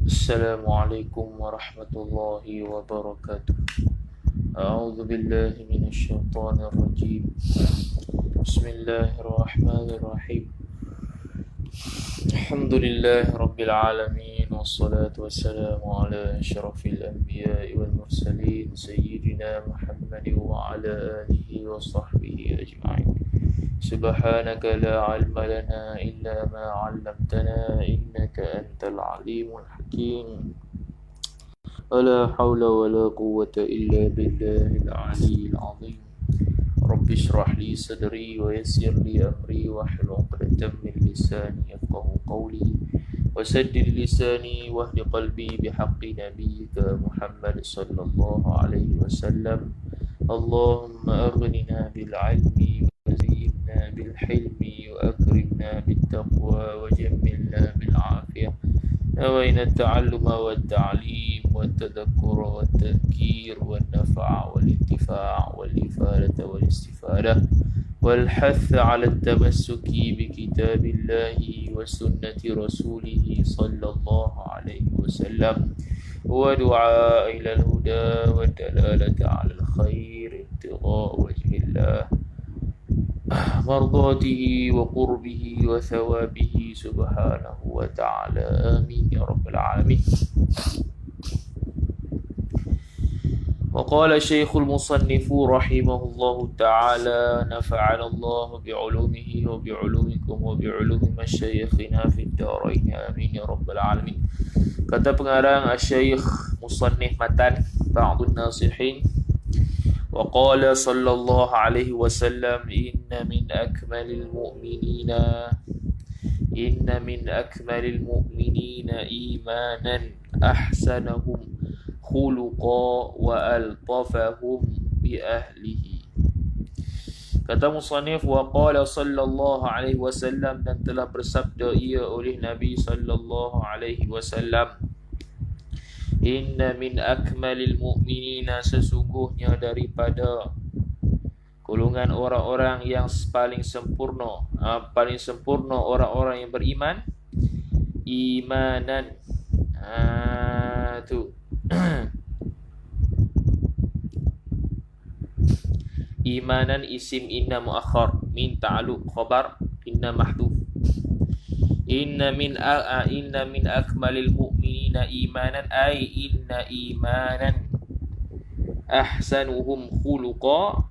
السلام عليكم ورحمة الله وبركاته. أعوذ بالله من الشيطان الرجيم. بسم الله الرحمن الرحيم. الحمد لله رب العالمين، والصلاة والسلام على أشرف الأنبياء والمرسلين سيدنا محمد وعلى آله وصحبه أجمعين. سبحانك لا علم لنا إلا ما علمتنا إنك أنت العليم الحكيم. ولا حول ولا قوة إلا بالله العلي العظيم. رب اشرح لي صدري ويسر لي أمري واحلل عقدة من لساني يفقه قولي وسدد لساني واهد قلبي بحق نبيك محمد صلى الله عليه وسلم. اللهم أغننا بالعلم وزينا بالحلم وأكرمنا بالتقوى وجملنا بالعافية. نوينا التعلم والتعليم والتذكر والتذكير والنفع والانتفاع والإفادة والاستفادة والحث على التمسك بكتاب الله وسنة رسوله صلى الله عليه وسلم، ودعاء إلى الهدى والدلالة على الخير ابتغاء وجه الله، مرضاته وقربه وثوابه سبحانه وتعالى. آمين يا رب العالمين. وقال الشيخ المصنف رحمه الله تعالى: نفعنا الله بعلومه وبعلومكم وبعلوم مشايخنا في الدارين آمين يا رب العالمين. Kata pengarang Syekh Musannif Matan Ba'dun Nasihin, وقال صلى الله عليه وسلم: إن من أكمل المؤمنين إيمانا أحسنهم خلقا وألطفهم بأهله. Kata musannif, waqala sallallahu alaihi wasallam, dan telah bersabda ia oleh Nabi sallallahu alaihi wasallam, inna min akmalil mu'minina, sesungguhnya daripada golongan orang-orang yang paling sempurna orang-orang yang beriman, imanan tu imanan isim inna muakhar min ta'alluq khabar inna mahdhuf. Inna min akmalil mu'minina imanan ay inna imanan ahsanuhum khuluqa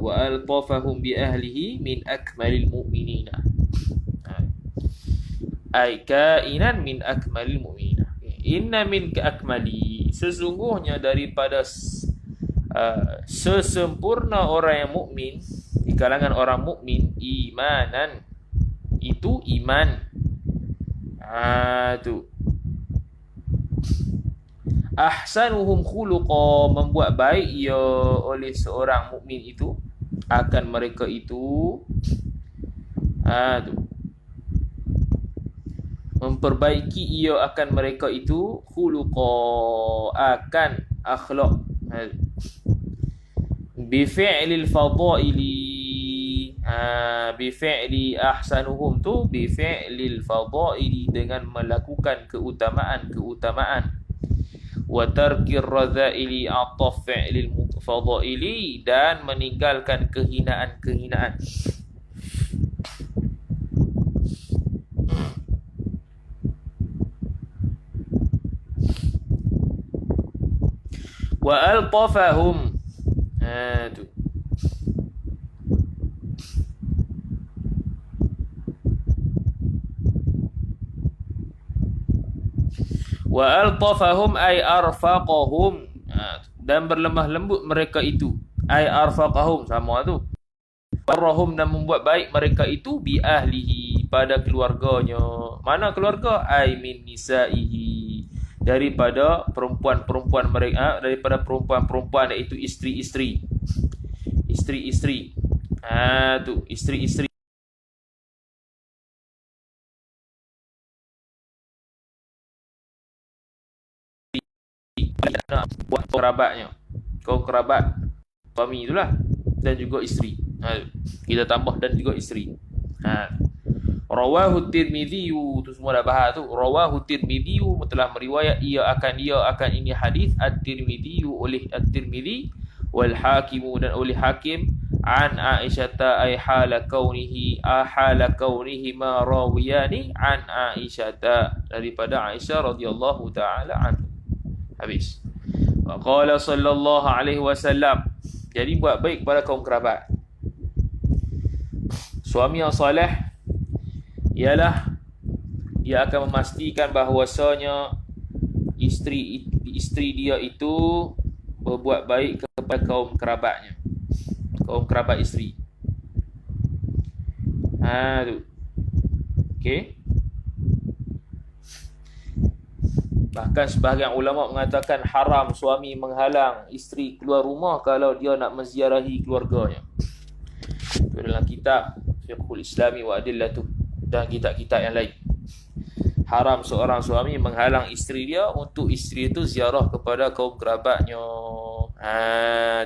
wa altafahum bi ahlihi min akmalil mu'minina ay kainan min akmalil mu'minina. Inna min akmali, sesungguhnya daripada sesempurna orang yang mukmin di kalangan orang mukmin, imanan itu iman. Tu ahsanuhum khuluqa, membuat baik ia oleh seorang mukmin itu akan mereka itu tu memperbaiki ia akan mereka itu khuluqa, akan akhlak. Bifi'lil fadaili, bifi'li ahsanuhum tu bifi'lil fadaili, dengan melakukan keutamaan, wa tarkir radzaili ataf fi'lil fadaili, dan meninggalkan kehinaan. Wa altafahum tu wa altafahum ay arfaqahum, dan berlemah lembut mereka itu, ay arfaqahum sama tu, warahum, dan membuat baik mereka itu, bi ahlihi, pada keluarganya. Mana keluarga? Ay min nisaihi, daripada perempuan-perempuan mereka, daripada perempuan-perempuan, iaitu isteri-isteri. Tu isteri-isteri nak buat kerabatnya, kaum kerabat suami itulah, dan juga isteri. Kita tambah dan juga isteri. Rawahu Tirmidzi, tu semua dah bahas tu. Rawahu Tirmidzi, telah meriwayat ia akan ini hadis At-Tirmidzi oleh At-Tirmidzi wal Hakim dan oleh Hakim an Aisyah ay hala kaunihi ma rawiyani an Aisyah, daripada Aisyah radhiyallahu taala anha. Habis. Wa qala sallallahu alaihi wasallam, jadi buat baik kepada kaum kerabat. Suami yang soleh ialah dia akan memastikan bahawasanya isteri dia itu berbuat baik kepada kaum kerabatnya, kaum kerabat isteri. Tu. Okey. Bahkan sebahagian ulama mengatakan haram suami menghalang isteri keluar rumah kalau dia nak menziarahi keluarganya. Itu dalam kitab Fiqhul Islami wa Adillatuh dan kitab-kitab yang lain. Haram seorang suami menghalang isteri dia untuk isteri itu ziarah kepada kaum kerabatnya.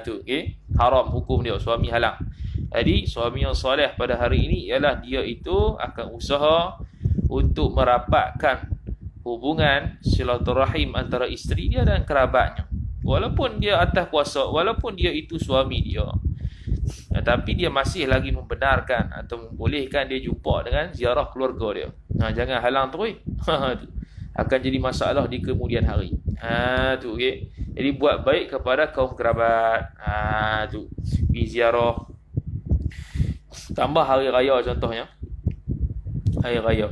Tu, okey. Haram hukum dia, suami halang. Jadi, suami yang soleh pada hari ini ialah dia itu akan usaha untuk merapatkan hubungan silaturahim antara isteri dia dan kerabatnya. Walaupun dia atas kuasa, walaupun dia itu suami dia, tapi dia masih lagi membenarkan atau membolehkan dia jumpa dengan ziarah keluarga dia. Jangan halang terus. Akan jadi masalah di kemudian hari. Tu, okey. Jadi buat baik kepada kaum kerabat. Tu. Pergi ziarah. Tambah hari raya contohnya. Hari raya.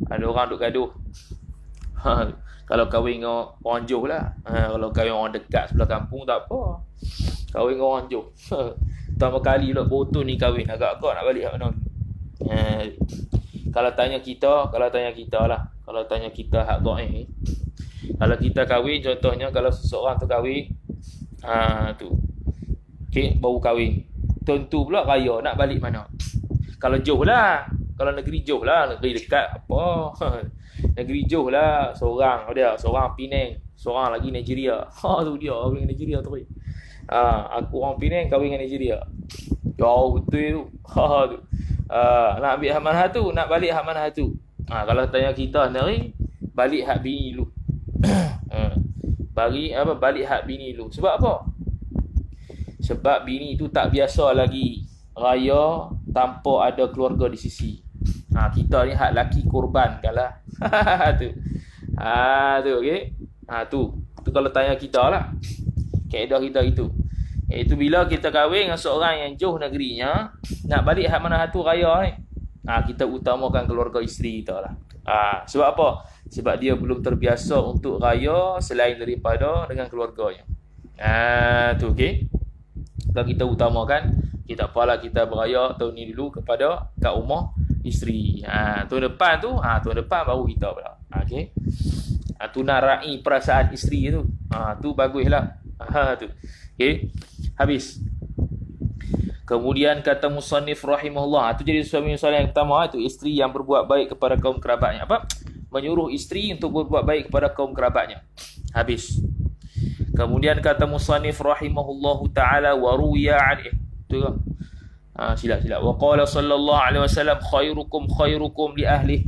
Ada orang duk gaduh. Kalau kahwin dengan orang jauh lah. Kalau kahwin orang dekat sebelah kampung tak apa. Kahwin dengan orang jauh. Pertama kali pula botol ni kahwin, agak-agak nak balik kat mana. Kalau tanya kita lah. Kalau tanya kita hak gaib. Kalau kita kahwin, contohnya kalau seseorang tu kahwin, tu. Okey, baru kahwin. Tentu pula raya nak balik mana. Kalau jauh lah. Kalau negeri jauh lah, negeri dekat apa. Negeri jauh lah, seorang Penang, seorang lagi Nigeria. Tu dia kahwin dengan Nigeria tu. Aku orang Penang kahwin dengan Nigeria. Jauh betul tu. Tu. Nak ambil hak mana tu, nak balik hak mana tu. Kalau tanya kita sendiri, balik hak bini dulu. Balik hak bini dulu. Sebab apa? Sebab bini tu tak biasa lagi raya tanpa ada keluarga di sisi. Kita ni hak laki korban kalah. Tu. Tu, okey. Tu kalau tanya kita lah. Kaedah kita itu. Iaitu bila kita kahwin dengan seorang yang jauh negerinya, nak balik hak mana satu raya ni. Kita utamakan keluarga isteri kita lah. Sebab apa? Sebab dia belum terbiasa untuk raya selain daripada dengan keluarganya. Tu, okey. Kalau kita utamakan, kita apalah kita beraya tahun ni dulu kat rumah isteri. Tahun depan baru kita pula. Okey. Tu nak raih perasaan isteri tu. Tu baguslah. Tu. Okey. Habis. Kemudian kata musannif rahimahullah, tu jadi suami soleh yang pertama, itu isteri yang berbuat baik kepada kaum kerabatnya. Apa? Menyuruh isteri untuk berbuat baik kepada kaum kerabatnya. Habis. Kemudian kata musannif rahimahullahu taala wa ruwiya an tu kan. Silap. Wa qala sallallahu alaihi wasallam khairukum li ahlihi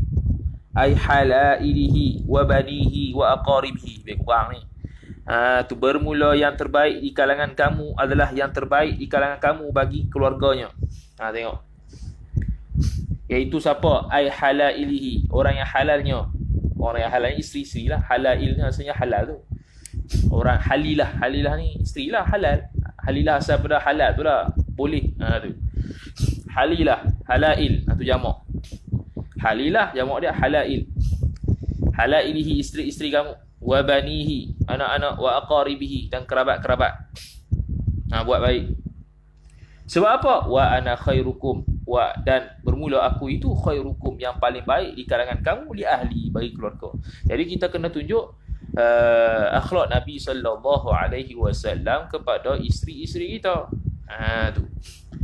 ay halailihi wa banihi wa aqaribihi. Lebih kurang ni. Tu bermula yang terbaik di kalangan kamu adalah yang terbaik di kalangan kamu bagi keluarganya. Tengok. Iaitu siapa? Ay halailihi, orang yang halalnya. Orang yang halalnya isteri-isteri lah. Halail ni maksudnya halal tu. Orang halilah ni isteri lah, halal. Halilah asal pada halal tu lah. Boleh. Tu. Halilah, halail. Tu jamak. Halilah jamak dia halail. Halailihi, isteri-isteri kamu. Wa banihi, anak-anak, wa aqaribihi, dan kerabat-kerabat. Buat baik. Sebab apa? Wa ana khairukum, dan bermula aku itu khairukum, yang paling baik di kalangan kamu, li ahli, bagi keluarga. Jadi kita kena tunjuk akhlak Nabi sallallahu alaihi wasallam kepada isteri-isteri kita. Tu.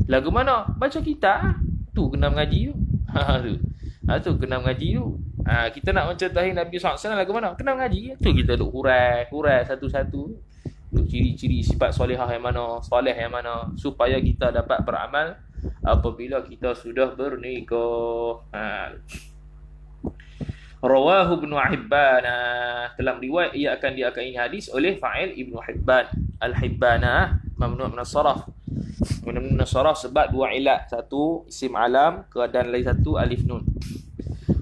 Lagu mana? Baca kitab. Tu kena mengaji tu. Tu kena mengaji tu. Kita nak mencontohi Nabi SAW lagu mana? Kena mengaji. Tu kita duk hurai satu-satu. Duk ciri-ciri sifat solehah yang mana, soleh yang mana, supaya kita dapat beramal apabila kita sudah bernikah. Rawahu Ibnu Hibban. Dalam riwayat ia akan diakai hadis oleh fa'il Ibnu Hibban. Al-Hibbana mamnu' min as-sarf. Mamnu' min as-sarf sebab dua ilat, satu isim alam dan lain satu alif nun.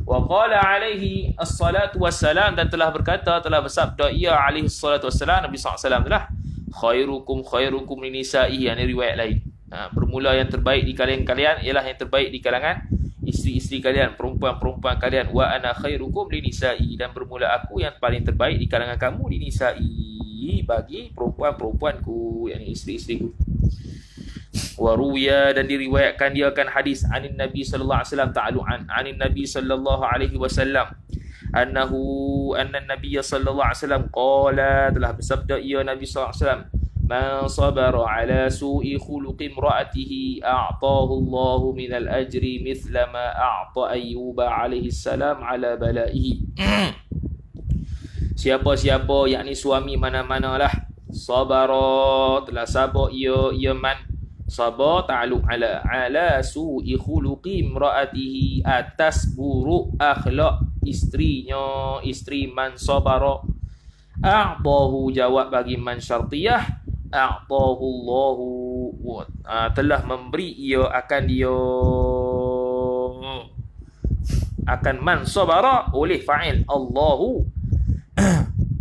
Wa qala alaihi as-salatu wassalam, dan telah berkata, telah bersabda ia alaihi salatu wassalam, Nabi SAW telah, khairukum khairukum li nisa'i, yang riwayat lain. Bermula yang terbaik di kalangan kalian ialah yang terbaik di kalangan isteri-isteri kalian, perempuan-perempuan kalian. Wa ana khairukum li nisa'i, dan bermula aku yang paling terbaik di kalangan kamu li nisa'i, bagi perempuan-perempuanku, yakni isteri-isteriku. Wa ruya, dan diriwayatkan dia akan hadis anin Nabi sallallahu alaihi wasallam ta'alu'an anin Nabi sallallahu alaihi wasallam anna Nabi sallallahu alaihi wasallam qala, telah bersabda ia Nabi sallallahu alaihi wasallam, man sabara ala su'i khuluqi imra'atihi a'tahu Allahu minal ajri mithla ma a'ta Ayyuba alaihi salam ala balaihi. Siapa-siapa, yakni suami mana-manalah, sabara, telah sabar ia man, sabar ta'aluk ala su'i khuluqi imra'atihi, atas buruk akhlak istrinya, isteri man sabara. A'tahu, jawab bagi man syartiyah, a'tahu Allahu, telah memberi ia akan dia, akan man sabara oleh fa'il Allahu,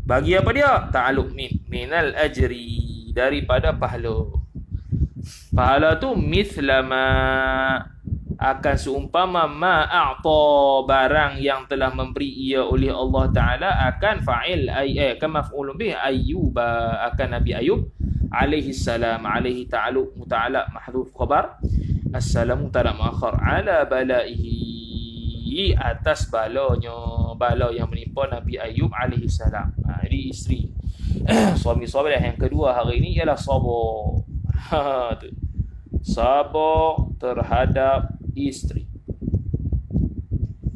bagi apa dia? Ta'aluk minal ajri, daripada pahala. Pahala tu mithla ma, akan seumpama ma a'ta, barang yang telah memberi ia oleh Allah Ta'ala, akan fa'il akan maf'ulun bih Ayyuba, akan Nabi Ayub alaihi salam. Alaihi ta'aluk muta'alaq mahdhuf khabar, assalamu ta'ala muakhar, ala balaihi, atas balanya, bala yang menimpa Nabi Ayub alaihi salam. Jadi isteri suami-suami yang kedua hari ini ialah sabar. Sabar terhadap isteri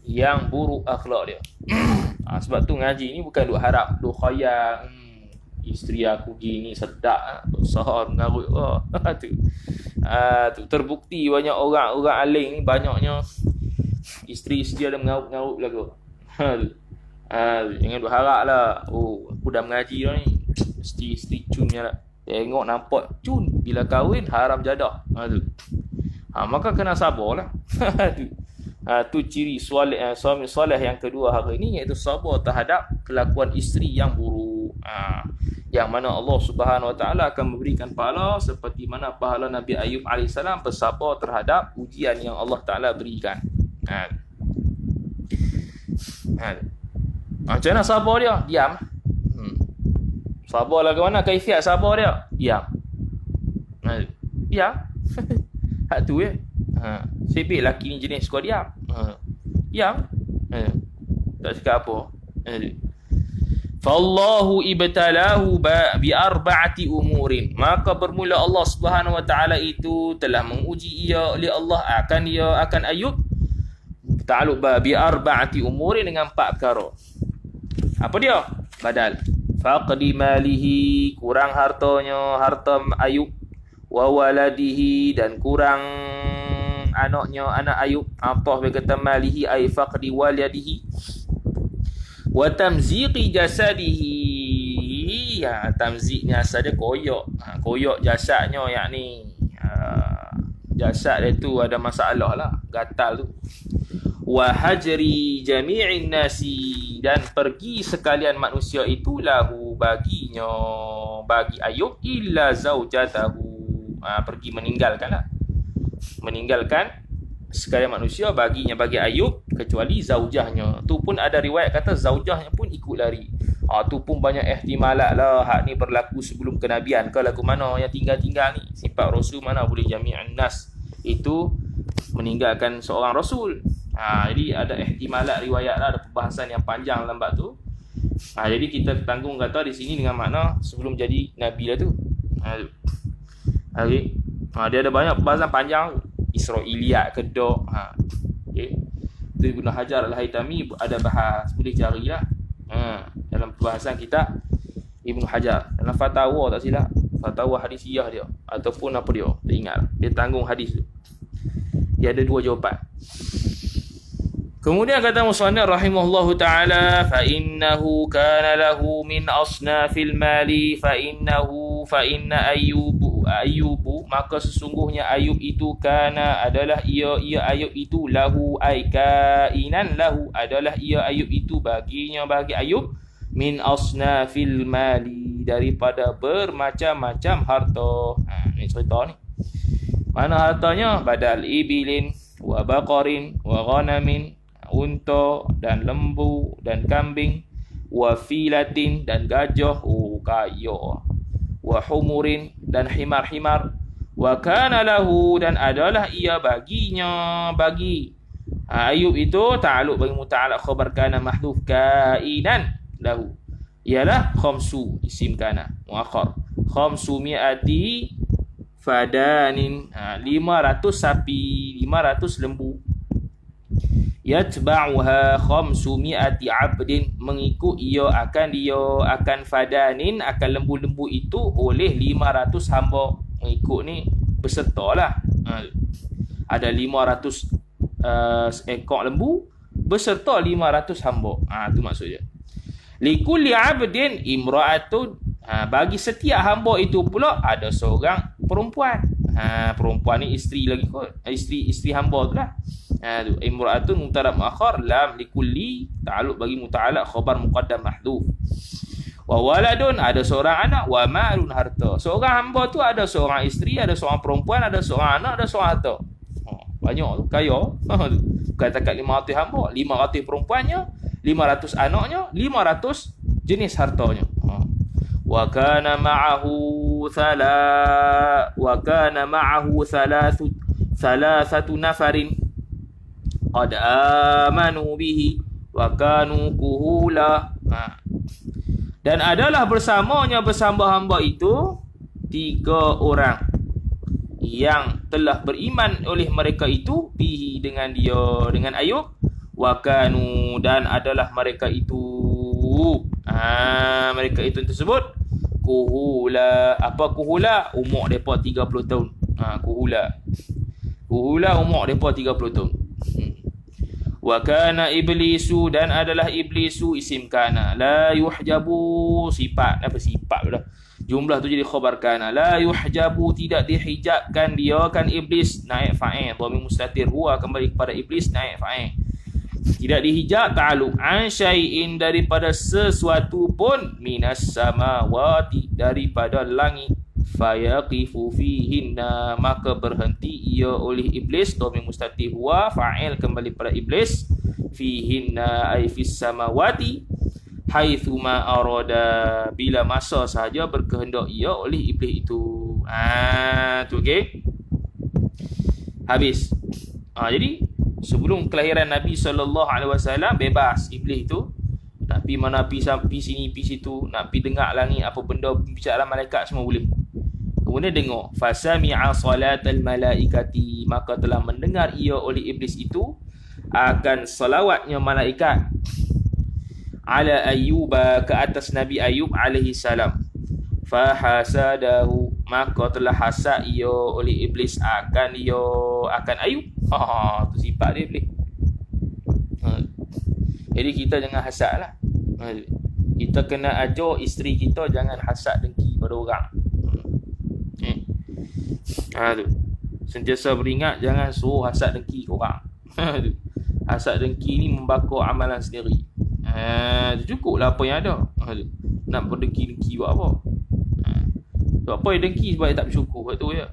yang buruk akhlak dia. Sebab tu ngaji ni bukan duk harap, duk khayal, isteri aku gini sedap, sahar mengarut. Tu terbukti banyak orang alim ni, banyaknya isteri-isteri ada mengarut-ngarut lagu. Jangan duk harap lah, aku dah mengaji dah ni, isteri cunnya lah. Tengok nampak cun, bila kahwin haram jadah. Maka kena sabarlah. Tu ciri suami soleh yang kedua hari ini, iaitu sabar terhadap kelakuan isteri yang buruk. Yang mana Allah Subhanahu Wa Taala akan memberikan pahala seperti mana pahala Nabi Ayub alaihissalam bersabar terhadap ujian yang Allah Taala berikan. Macam mana sabar dia? Diam. Sabar lah ke mana? Kaifiat sabar dia? Diam. Diam. Hak tu ya. Sebab lelaki ni jenis suka diam. Diam. Tak cakap apa. Fallahu ibtalahu bi arba'ati umurin. Maka bermula Allah Subhanahu Wa Taala itu telah menguji ia oleh Allah akan Ayub. Ta'alluq bi arba'ati umurin, dengan 4 perkara. Apa dia? Badal. Faqdi malihi, kurang hartanya, harta Ayub. Wa waladihi, dan kurang anaknya, anak Ayub. Atah berkata malihi ay faqdi waladihi. Wa tamziqi jasadihi, tamziknya saja koyak. Koyak jasadnya, yakni jasad dia tu ada masalah lah, gatal tu. Wa hajri jami'in nasi, dan pergi sekalian manusia itu lahu, baginya, bagi Ayub, illa zaujatahu, pergi meninggalkanlah, meninggalkan sekalian manusia baginya, bagi Ayub, kecuali zaujahnya. Tu pun ada riwayat kata zaujahnya pun ikut lari. Tu pun banyak ihtimalat lah. Hak ni berlaku sebelum kenabian ke lagu mana yang tinggal-tinggal ni. Sifat Rasul mana boleh jami'an nas itu meninggalkan seorang Rasul. Jadi ada ihtimalat riwayat lah, ada perbahasan yang panjang dalam bab tu. Jadi kita tanggung kata di sini dengan makna sebelum jadi Nabi lah tu. Okay. Dia ada banyak perbahasan panjang, Israiliyat kedok. Okay. Itu Ibnu Hajar Al-Haytami ada bahas, boleh carilah. Dalam perbahasan kita Ibnu Hajar dalam fatwa, tak silap, fatwa hadisiyah dia ataupun apa dia, tak ingat, dia tanggung hadis tu. Dia ada dua jawapan. Kemudian kata musannif rahimahullahu taala, fa innahu kana lahu min asnafil mali fa inna ayyubu, maka sesungguhnya Ayub itu kana adalah ia Ayub itu lahu ay kainan lahu, adalah ia Ayub itu baginya, bagi Ayub, min asnafil mali, daripada bermacam-macam harta. Ni cerita ni. Mana hartanya? Badal ibilin wa baqarin wa ghanamin, unta dan lembu dan kambing, wa filatin dan gajah, kaya, wa humurin dan himar-himar, wa kana lahu, dan adalah ia baginya, bagi Ayub itu ta'alluq bagi muta'alaq khabar kana mahdhuf, kainan lahu ialah khamsu, isim kana muakhar, khamsu mi'ati fadanin, 500 sapi, 500 lembu, yatba'uha khamsumi'ati 'abdin, mengikut ia akan fadanin, akan lembu-lembu itu oleh 500 hamba. Mengikut ni bersertalah. Ada 500 ekor lembu beserta 500 hamba. Tu maksudnya. Likulli 'abdin imra'atun, bagi setiap hamba itu pula ada seorang perempuan. Perempuan ni isteri lagi kot. Isteri hamba tu lah. Imra'atun mubtada muakhar, lam likulli ta'alluq bagi muta'alaq khabar muqaddam mahdhuf. Wa waladun, ada seorang anak, wa malun, harta. Seorang hamba tu ada seorang isteri, ada seorang perempuan, ada seorang anak, ada seorang harta. Banyak tu, kaya. Bukan takat 500 hamba, 500 perempuannya, 500 anaknya, 500 jenis hartanya. Wa kana ma'ahu thalathatu nafarin qad amanu bihi wa kanu kuhula. Dan adalah bersamanya, bersama hamba itu 3 orang yang telah beriman oleh mereka itu, bihi, dengan dia, dengan Ayub, wa kanu, dan adalah mereka itu tersebut kuhula. Apa kuhula? Umur depa 30 tahun. Kuhula umur depa 30 tahun. Wa kana iblisu, dan adalah iblisu, isim kana, la yuhjabu, sifat pula. Jumlah tu jadi khabar kana. La yuhjabu, tidak dihijabkan dia, kan iblis, naik fa'il, dhamir mustatir, huwa kembali kepada iblis, naik fa'il. Tidak dihijab, ta'alluq an syai'in, daripada sesuatu pun, minas samawati, daripada langit, fayaqifu fihinna, maka berhenti ia oleh iblis, dhamir mustatir huwa, fa'il kembali pada iblis, fihinna ay fis samawati, haitsu ma arada, bila masa sahaja berkehendak ia oleh iblis itu. Tu okey. Habis. Jadi sebelum kelahiran Nabi SAW bebas iblis itu, nak pergi mana, pergi sini, pergi situ, nak pergi dengar langit, apa benda bicara malaikat semua boleh. Kemudian dengar, fasami'a salatal malaikati, maka telah mendengar ia oleh iblis itu akan salawatnya malaikat, ala Ayyuba, ke atas Nabi Ayub alaihi salam. Fahasadahu, maka telah hasad ia oleh iblis akan Ayub. Tu sifat dia iblis. Jadi kita jangan hasad lah. Kita kena ajar isteri kita jangan hasad dengki pada orang. Tu. Sentiasa beringat jangan suruh hasad dengki ke orang. Hasad dengki ni membakar amalan sendiri. Cukuplah apa yang ada. Nak berdengki-dengki buat apa? Sebab apa yang dengki? Sebab dia tak bersyukur. Sebab tu ya.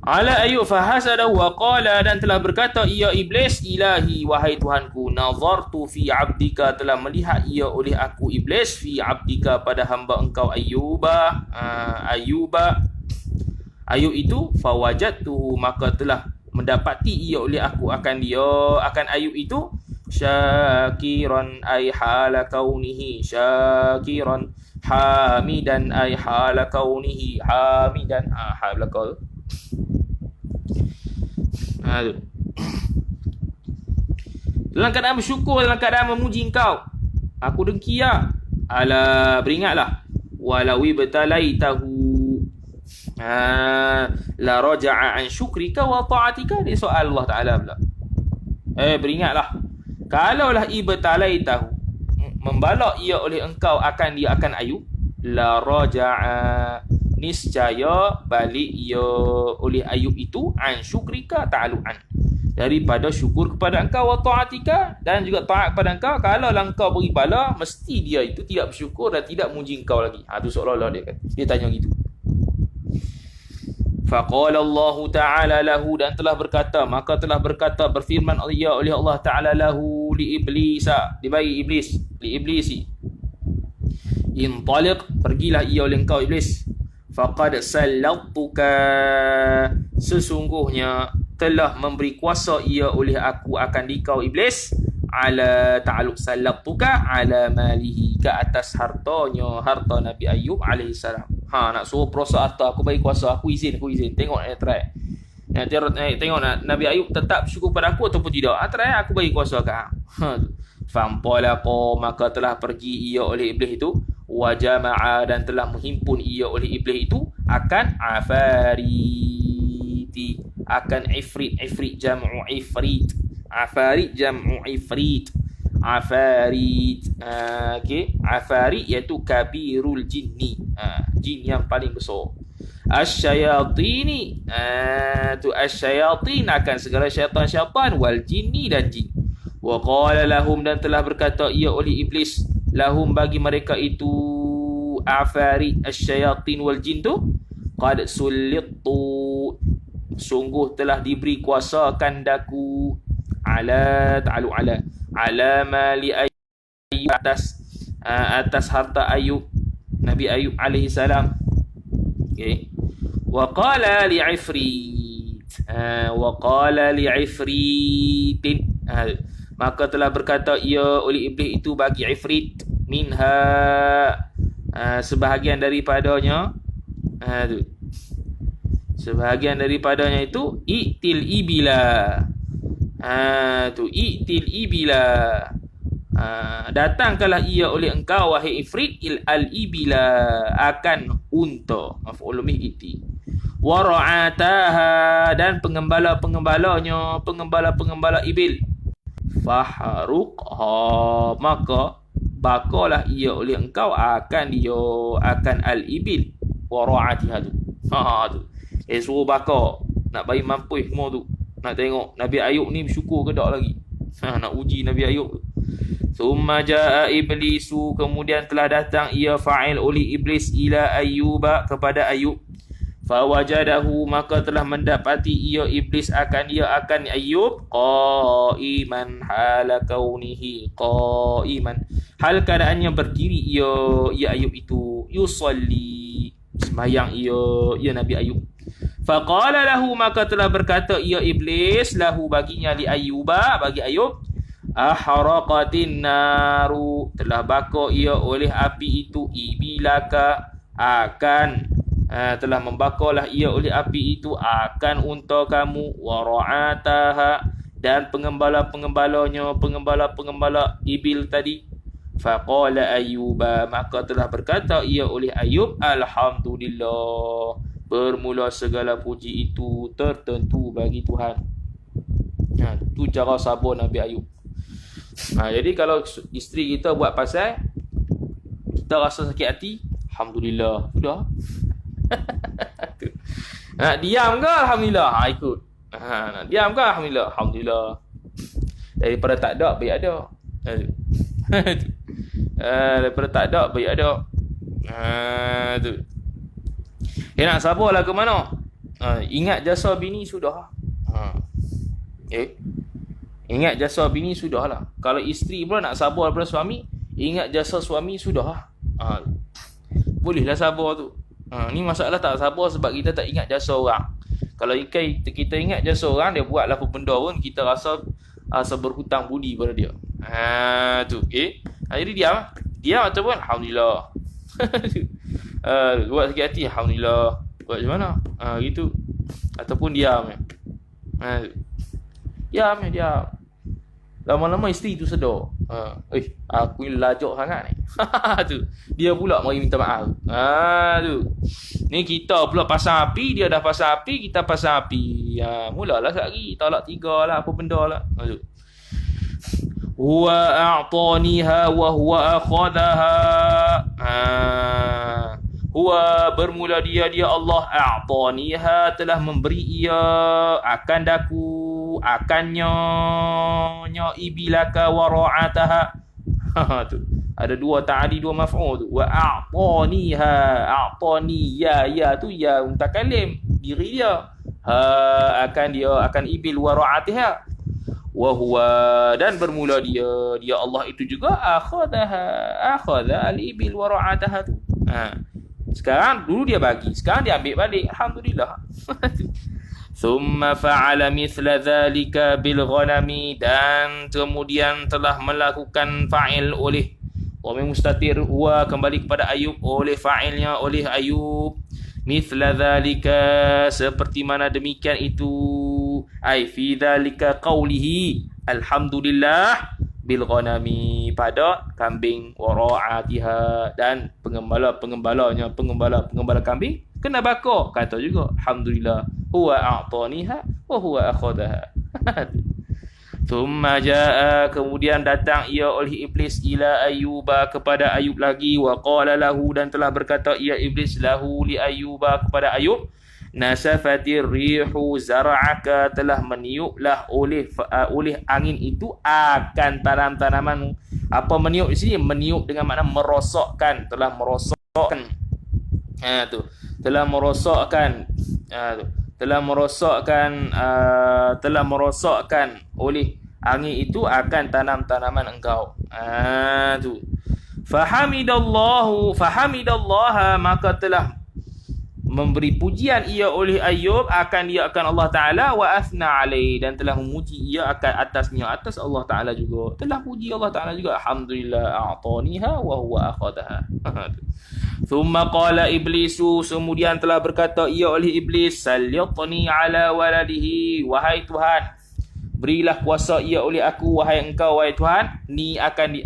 Ala Ayub fahasadahu wa qala, dan telah berkata ia iblis, ilahi, wahai Tuhanku, nazartu fi abdika, telah melihat ia oleh aku iblis, fi abdika, pada hamba engkau Ayyuba. Ayub itu fawajadtuhu, maka telah mendapati ia oleh aku akan Ayub itu, syakiran ay hala kaunihi syakiran, hamidan ay hala kaunihi hamidan, hala kaunihi. Dalam keadaan bersyukur, dalam keadaan memuji engkau. Aku dengki ya. Ala, beringatlah. Walau ibtalaitahu, La raja'a an syukrika wa ta'atika. Dia soal Allah Ta'ala pula. Beringatlah. Kalaulah ibtalaitahu, membalak ia oleh engkau akan dia akan Ayub, la raja'a, niscaya balik ia oleh Ayub itu an syukrika, ta'alu'an, daripada syukur kepada engkau, wa ta'atika, dan juga taat kepada engkau. Kalau engkau beri bala, mesti dia itu tidak bersyukur dan tidak memuji engkau lagi. Itu seolah-olah dia kata. Dia tanya gitu. Faqala Allah Ta'ala lahu, dan telah berkata, maka telah berkata, berfirman ia oleh Allah Ta'ala lahu li iblisa, dibagi iblis, li iblisi, intaliq, pergilah ia oleh engkau iblis, faqad sallattuka, sesungguhnya telah memberi kuasa ia oleh aku akan dikau iblis, ala ta'alluq sallattuka ala malihi, ke atas hartanya, harta Nabi Ayub alaihissalam. Nak suruh perosak harta, aku bagi kuasa, aku izin. Tengok nak try. Tengok nak Nabi Ayub tetap syukur pada aku ataupun tidak. Try, aku bagi kuasa kat hang. Fampalaqa, maka telah pergi ia oleh iblis itu, wa jama'a, dan telah menghimpun ia oleh iblis itu akan afariti, akan ifrit jam'u ifrit, afarit jam'u ifrit, afarit. Okey, afarit iaitu kabirul jinni, jin yang paling besar. Asyayatini, tu asyayatin, akan segala syaitan-syaitan, wal jinni, dan jin. Wa qala lahum, dan telah berkata ia oleh iblis, lahum, bagi mereka itu, afarit asyayatin wal jin tu, qad sullitu, sungguh telah diberi kuasa kandaku, ala ta'alu ala mali Ayub, atas harta Ayub, Nabi Ayub alaihi salam. Okey. Wa qala li ifritin, maka telah berkata ia oleh iblis itu bagi ifrit, minha, sebahagian daripadanya, sebahagian daripadanya itu, i'til ibila, i'til ibila, datangkanlah ia oleh engkau wahai ifrit, al-ibila, akan unta, maf'ul bih iti, wa ra'ataha, dan pengembala-pengembalanya, pengembala ibil, fahruqha, maka bakalah ia oleh engkau akan al-ibil, wa ra'atiha tu. Tu suruh bakar, nak bagi mampus semua tu, nak tengok Nabi Ayub ni bersyukur ke tak lagi. Nak uji Nabi Ayub tu. Summa jaa iblisu, kemudian telah datang ia fa'il oleh iblis, ila Ayyuba, kepada Ayub. Fawajadahu, maka telah mendapati ia iblis akan Ayub, qa'iman, hala kaunihi qa'iman, hal keadaannya berdiri ia Ayub itu, yusalli, sembahyang ia Nabi Ayub. Faqala lahu, maka telah berkata ia iblis, lahu, baginya, li Ayyuba, bagi Ayub, ahraqatin naru, telah bakar ia oleh api itu, ibilaka, akan, telah membakarlah ia oleh api itu akan unta kamu, wa ra'ataha, dan pengembala-pengembalanya, pengembala ibil tadi. Faqala Ayyuba, maka telah berkata ia oleh Ayub, alhamdulillah, bermula segala puji itu tertentu bagi Tuhan. Itu cara sabar Nabi Ayub. Jadi kalau isteri kita buat pasal, kita rasa sakit hati, alhamdulillah, sudah. Nak diam ke alhamdulillah, ikut. Nak diam ke alhamdulillah. Daripada tak ada baik ada. Daripada tak ada baik ada. Tu. Nak sabarlah ke mana? Ingat jasa bini sudah. Ingat jasa bini sudahlah. Kalau isteri pula nak sabar daripada suami, ingat jasa suami sudah. Bolehlah sabar tu. Ni masalah tak sabar sebab kita tak ingat jasa orang. Kalau kita ingat jasa orang, dia buatlah apa benda pun, kita rasa berhutang budi pada dia. Tu. Jadi diam ataupun alhamdulillah. Buat sakit hati, alhamdulillah. Buat macam mana? Gitu. Ataupun diam. Diam. Lama-lama isteri tu sedar. Aku ni lajak sangat ni. Tu. Dia pula mari minta maaf. Tu. Ni kita pula pasang api, dia dah pasang api, kita pasang api. Mulalah sekali, tolak 3 lah apa benda lah. Tu. Huwa a'taniha wa huwa akhadaha. Huwa bermula dia Allah a'taniha telah memberi ia akan daku akannya ibilaka wa ra'ataha. Tu ada 2 ta'adi 2 maf'ul tu. Wa a'tani ya tu ya mutakalim diri dia. Akan dia akan ibil wa ra'atiha. Wa huwa dan bermula dia Allah itu juga akhadha al-ibil wa ra'ataha tu. Sekarang dulu dia bagi, sekarang dia ambil balik. Alhamdulillah. Thumma fa'ala mithla dhalika bil ghanami dan kemudian telah melakukan fa'il oleh dhamir mustatir huwa kembali kepada Ayub oleh fa'ilnya oleh Ayub. Mithla dhalika seperti mana demikian itu ai fi dhalika qawlihi alhamdulillah bil ghanami pada kambing wara'atiha dan pengembala kambing kena bakar kata juga alhamdulillah huwa a'taniha wa huwa akhadaha. Thumma jaa kemudian datang ia oleh iblis ila Ayyuba kepada Ayub lagi wa qala lahu dan telah berkata ia iblis lahu li Ayyuba kepada Ayub nasafatir rihu zar'aka telah meniuplah oleh angin itu akan tanam-tanaman. Apa meniup di sini? Meniup dengan makna merosakkan, telah merosakkan. Tu. Telah merosakkan oleh angin itu akan tanam-tanaman engkau. Tu. Fahamidallaha maka telah memberi pujian ia oleh Ayub akan Allah Ta'ala wa asna alaih dan telah memuji ia akan atas Allah Ta'ala juga. Telah puji Allah Ta'ala juga. Alhamdulillah a'taniha wa huwa akhadaha. Thumma qala iblisu kemudian telah berkata ia oleh iblis salyatni ala waladihi wahai Tuhan berilah kuasa ia oleh aku wahai engkau wahai Tuhan ni akan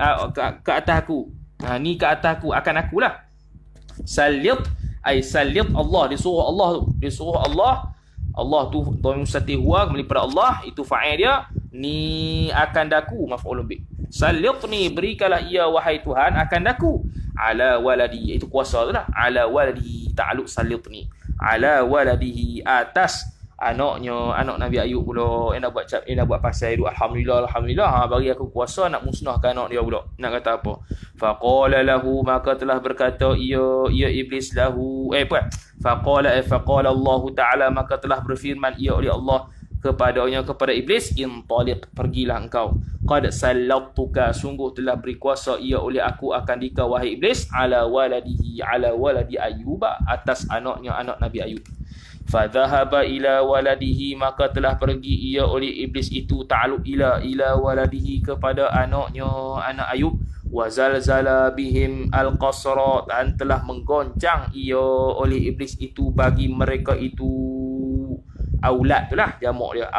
ke atas aku. Ni ke atas aku akan akulah. Salyat ai salit Allah disuruh Allah tu dhamir mustatir huwa kembali pada Allah itu fa'il dia ni akan daku maf'ulun bih salitni berikanlah ia wahai Tuhan akan daku ala waladi itu kuasa tu lah ala waladi ta'alluq salitni ala waladihi atas anak Nabi Ayub pula nak buat pasal itu alhamdulillah bagi aku kuasa nak musnahkan anak dia pula nak kata apa faqala lahu maka telah berkata ia iblis lahu faqala Allah Ta'ala maka telah berfirman ia oleh Allah kepada iblis intaliq pergilah engkau qad sallattuka sungguh telah beri kuasa ia oleh aku akan dikau wahai iblis ala waladi Ayyuba atas anak Nabi Ayub. Fadhahaba ila waladihi maka telah pergi ia oleh iblis itu ta'alluq ila waladihi kepada anak Ayub wa zalzala bihim al-qasra dan telah menggoncang ia oleh iblis itu bagi mereka itu aulad itulah jamak dia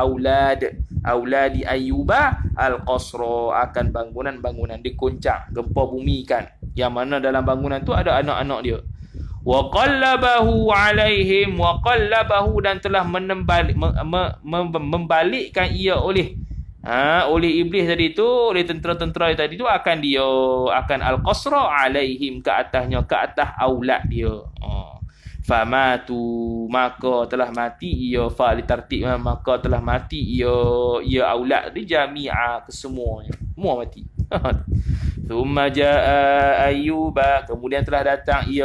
auladi Ayyuba al-qasra akan bangunan dikoncang gempa bumi kan yang mana dalam bangunan tu ada anak-anak dia. Wa qallabahu alaihim dan telah membalikkan ia oleh iblis tadi tu oleh tentera-tentera tadi tu akan al-qasra alaihim ke atas aulad dia. Famatu maka telah mati ia litartib maka telah mati ia aulad di jami'a kesemuanya semua mati. Thumma jaa Ayyuba kemudian telah datang ia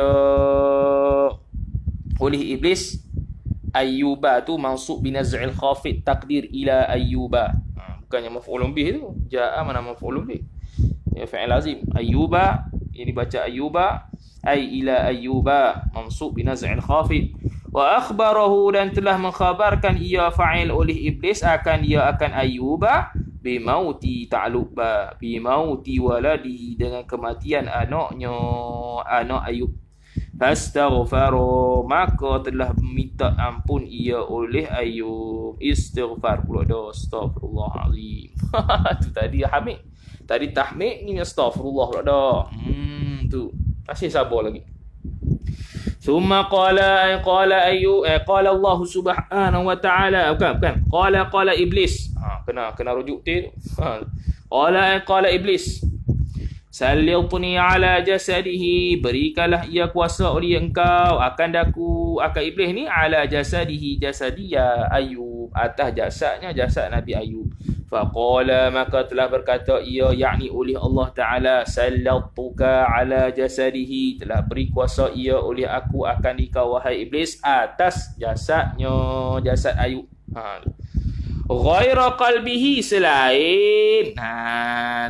oleh iblis Ayyuba tu mansub binaz'il khafid takdir ila Ayyuba bukannya maf'ulun bih tu jaa mana maf'ulun bih ya fa'il lazim Ayyuba ini baca Ayyuba ay ila Ayyuba mansub binaz'il khafid wa akhbarahu dan telah mengkhabarkan ia fa'il oleh iblis akan Ayyuba bimauti ta'luba bimauti waladi dengan kematian anak Ayub. Fastaghfaru maka telah minta ampun ia oleh Ayub. Istighfar pula dah astagfirullahalazim. Tu tadi Hamid Tadi tahmid, ni astaghfirullah pula dah. Tu. Masih sabar lagi. Thumma qala qala Allah Subhanahu wa ta'ala. Bukan. Qala iblis. Kena rujuk tu. Qala iblis. Sallitni ala jasadihi, berikanlah ia kuasa oleh engkau akan iblis ni ala jasadihi, jasadiya Ayub, atas jasadnya jasad Nabi Ayub. Faqala, maka telah berkata ia, yakni oleh Allah Ta'ala, sallattuka ala jasadihi, telah beri kuasa ia oleh aku akan engkau wahai iblis atas jasadnya, jasad Ayub. Ghaira qalbihi, selain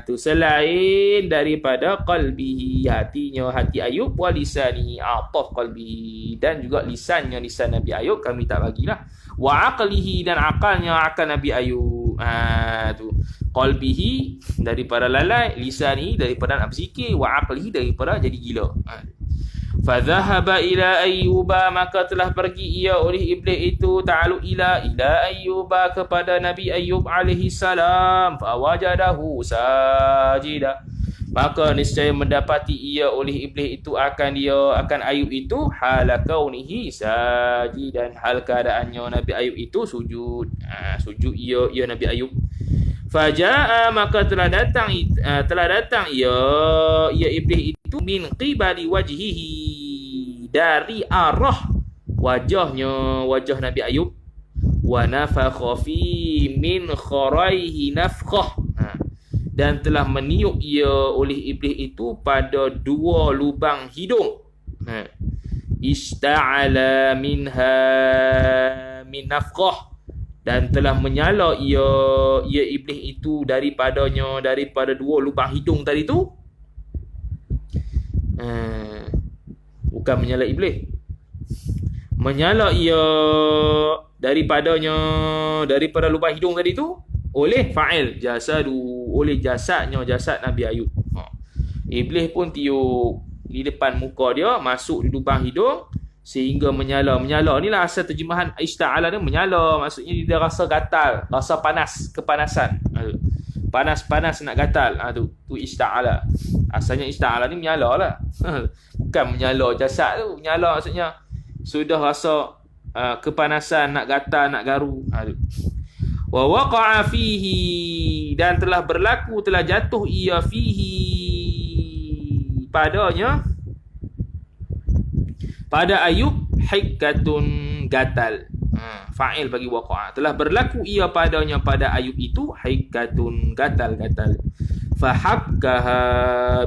selain daripada qalbihi, hatinya, hati Ayub, wa lisanihi, ataf qalbihi, dan juga lisan Nabi Ayub kami tak bagilah, wa aqlihi, dan akalnya akal Nabi Ayub. Tu qalbihi daripada lalai, lisanihi daripada nak berzikir, wa aqlihi daripada jadi gila. Fadhahaba ila Ayyuba, maka telah pergi ia oleh iblis itu, ta'alu ila Ayyuba, kepada Nabi Ayyub alaihi salam. Fawajadahu sajida, maka niscaya mendapati ia oleh iblis itu akan Ayyub itu hala kaunihi sajidan, hal keadaannya Nabi Ayyub itu sujud. Sujud ia Nabi Ayyub. Faja'a, maka telah datang ia iblis itu min qibali wajhihi, dari arah wajah Nabi Ayyub, wa nafakha fi min kharaihi nafkhah, dan telah meniup ia oleh iblis itu pada dua lubang hidung. Ista'ala minha min nafkhah, dan telah menyala ia iblis itu daripada dua lubang hidung tadi tu. Bukan menyala iblis, menyala ia daripada lubang hidung tadi tu oleh fa'il jasadu, oleh jasad Nabi Ayub. Iblis pun tiup di depan muka dia, masuk di lubang hidung sehingga menyala ni lah asal terjemahan ista'ala ni, menyala maksudnya dia rasa gatal, rasa kepanasan, panas nak gatal. Tu ista'ala. Asalnya ista'ala ni menyala lah. Bukan menyala jasad tu, menyala maksudnya sudah rasa kepanasan, nak gatal, nak garu. Wa waqa'a fihi, dan telah jatuh ia fihi, padanya, pada Ayub, hikatun, gatal. Fa'il bagi waqa'a. Telah berlaku ia padanya, pada Ayub itu, hikatun, gatal. Fahakkaha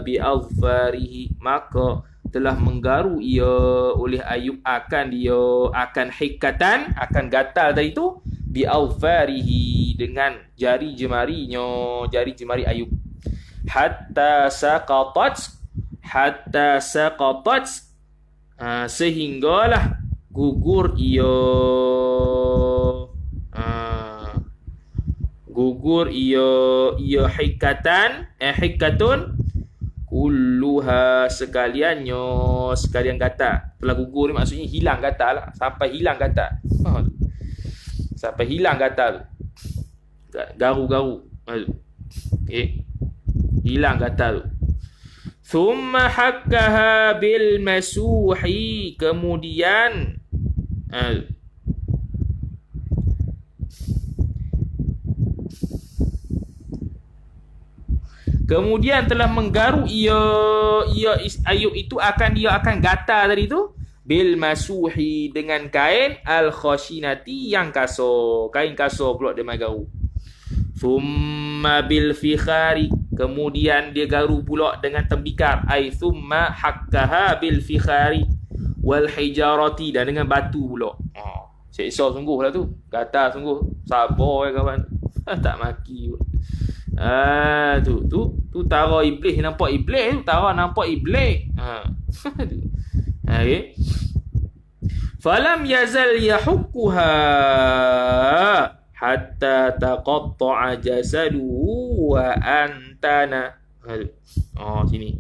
bi'adfarihi, maka telah menggaru ia oleh Ayub akan hikatan, akan gatal tadi itu, bi'adfarihi, dengan jari jemari Ayub. Hatta saqatat, sehinggalah gugur ia hikatun kulluha, sekalian gatal. Telah gugur ni maksudnya hilang gatal lah, sampai hilang gatal. Sampai hilang gatal, garu-garu. Okay. Hilang gatal. Thumma hakkaha bil masuhi, kemudian telah menggaru ia Ayub itu akan gatal tadi tu, bil masuhi, dengan kain al khashinati, yang kasar, kain kasar pula dia garu. Thumma bil fikhari, kemudian dia garu pula dengan tembikar. Thumma hakkaha bil fikhari wal hijarati, dan dengan batu pula. Seksa sungguh lah tu, gatal sungguh. Sabar kawan. Tak maki pun. Tu tara iblis, nampak iblis tu, tara nampak iblis. Okay. Falam yazal yahukkuha hatta taqatta'a jasaduhu wa antana. Sini.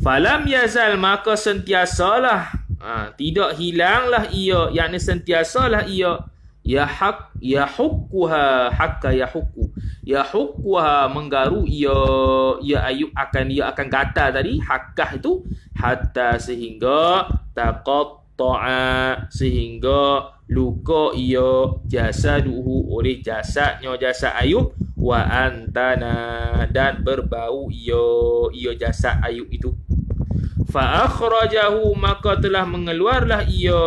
Falam yazal, maka sentiasalah, tidak hilanglah ia, yakni sentiasalah ia, yahukkuha, hakka yahukku, yahukwa menggaru ia Ayub ia akan gatal tadi hakah itu hatta sehingga taqatta'a sehingga luka ia jasaduhu oleh jasad Ayub wa antana dan berbau ia jasad Ayub itu fa akhrajahu maka telah mengeluarlah ia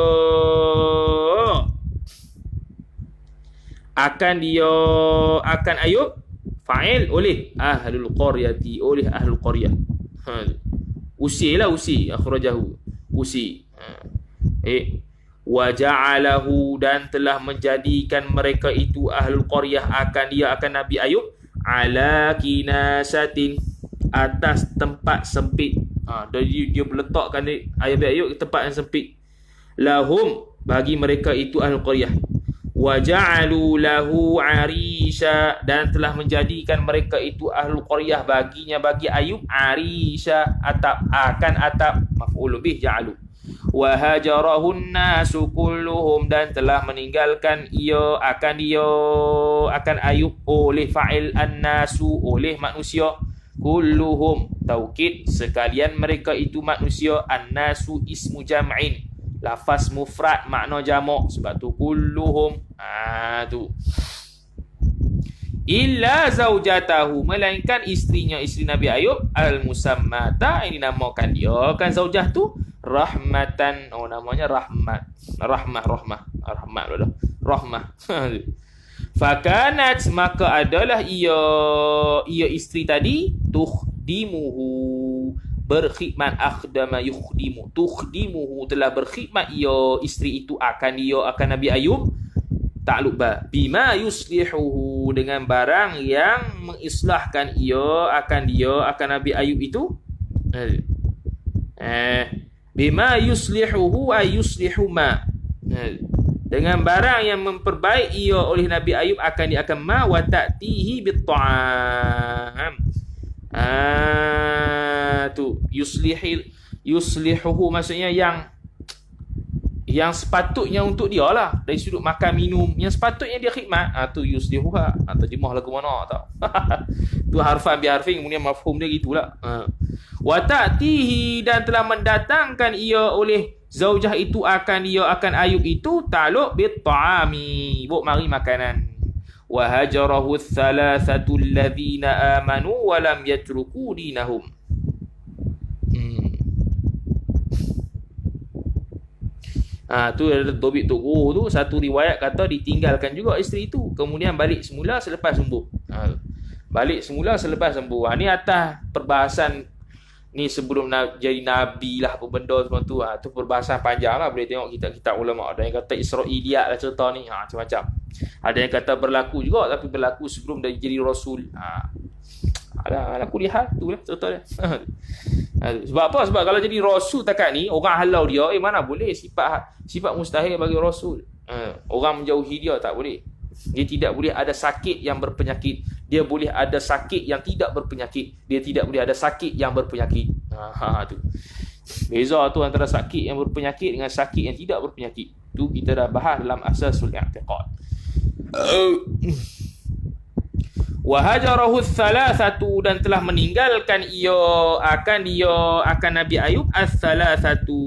akan Ayub fa'il oleh ahlul qaryati oleh ahlul qaryah usir akhrajahu usir wa ja'alahu dan telah menjadikan mereka itu ahlul qaryah akan Nabi Ayub ala kinasatin atas tempat sempit dia meletakkan Nabi Ayub ke tempat yang sempit lahum bagi mereka itu ahlul qaryah wa ja'alu lahu arisha dan telah menjadikan mereka itu ahlul qaryah bagi Ayub arisha atap maf'ul bih ja'alu wa hajarahun nasu kulluhum dan telah meninggalkan akan Ayub oleh fa'il an-nasu oleh manusia kulluhum taukid sekalian mereka itu manusia an-nasu ismu jam'in lafaz mufrad makna jamak sebab tu kulluhum tu illa zaujatahu melainkan isteri Nabi Ayub al-musammata ini namakan dia kan zaujah tu rahmatan namanya rahmah fakanat maka adalah ia isteri tadi tukhdimuhu berkhidmat akhdama tukhdimuhu telah berkhidmat ia isteri itu akan Nabi Ayub takluk bima yuslihuhu dengan barang yang mengislahkan akan Nabi Ayub itu bima yuslihuhu ay yuslihu ma dengan barang yang memperbaik ia oleh Nabi Ayub akan ma wa ta'tihi bit ta'am tu yuslihuhu maksudnya yang sepatutnya untuk dia lah dari sudut makan minum yang sepatutnya dia khidmat tu yuslihuha terjemah lagu mana tau tu harfan bi harfin kemudian mafhum dia gitulah wa ta'tihi dan telah mendatangkan ia oleh zaujah itu akan Ayub itu ta'alluq bit ta'ami buk mari makanan wa hajarahu thalathatu alladhina amanu wa lam yatruku dinahum tu ada Tobit Togo tu satu riwayat kata ditinggalkan juga isteri itu kemudian balik semula selepas sembuh ni atas perbahasan ni sebelum jadi nabi lah apa benda semua tu tu perbahasan panjang lah boleh tengok kitab ulama ada yang kata Israiliyat lah cerita ni macam-macam ada yang kata berlaku juga tapi berlaku sebelum dia jadi rasul ada aku lihat tu lah cerita dia sebab apa sebab kalau jadi rasul takat ni orang halau dia mana boleh sifat mustahil bagi rasul orang menjauhi dia tak boleh dia tidak boleh ada sakit yang berpenyakit dia boleh ada sakit yang tidak berpenyakit dia tidak boleh ada sakit yang berpenyakit tu beza tu antara sakit yang berpenyakit dengan sakit yang tidak berpenyakit tu kita dah bahas dalam asasul i'tiqad wa hajarahu thalathatu dan telah meninggalkan akan Nabi Ayub as-thalathatu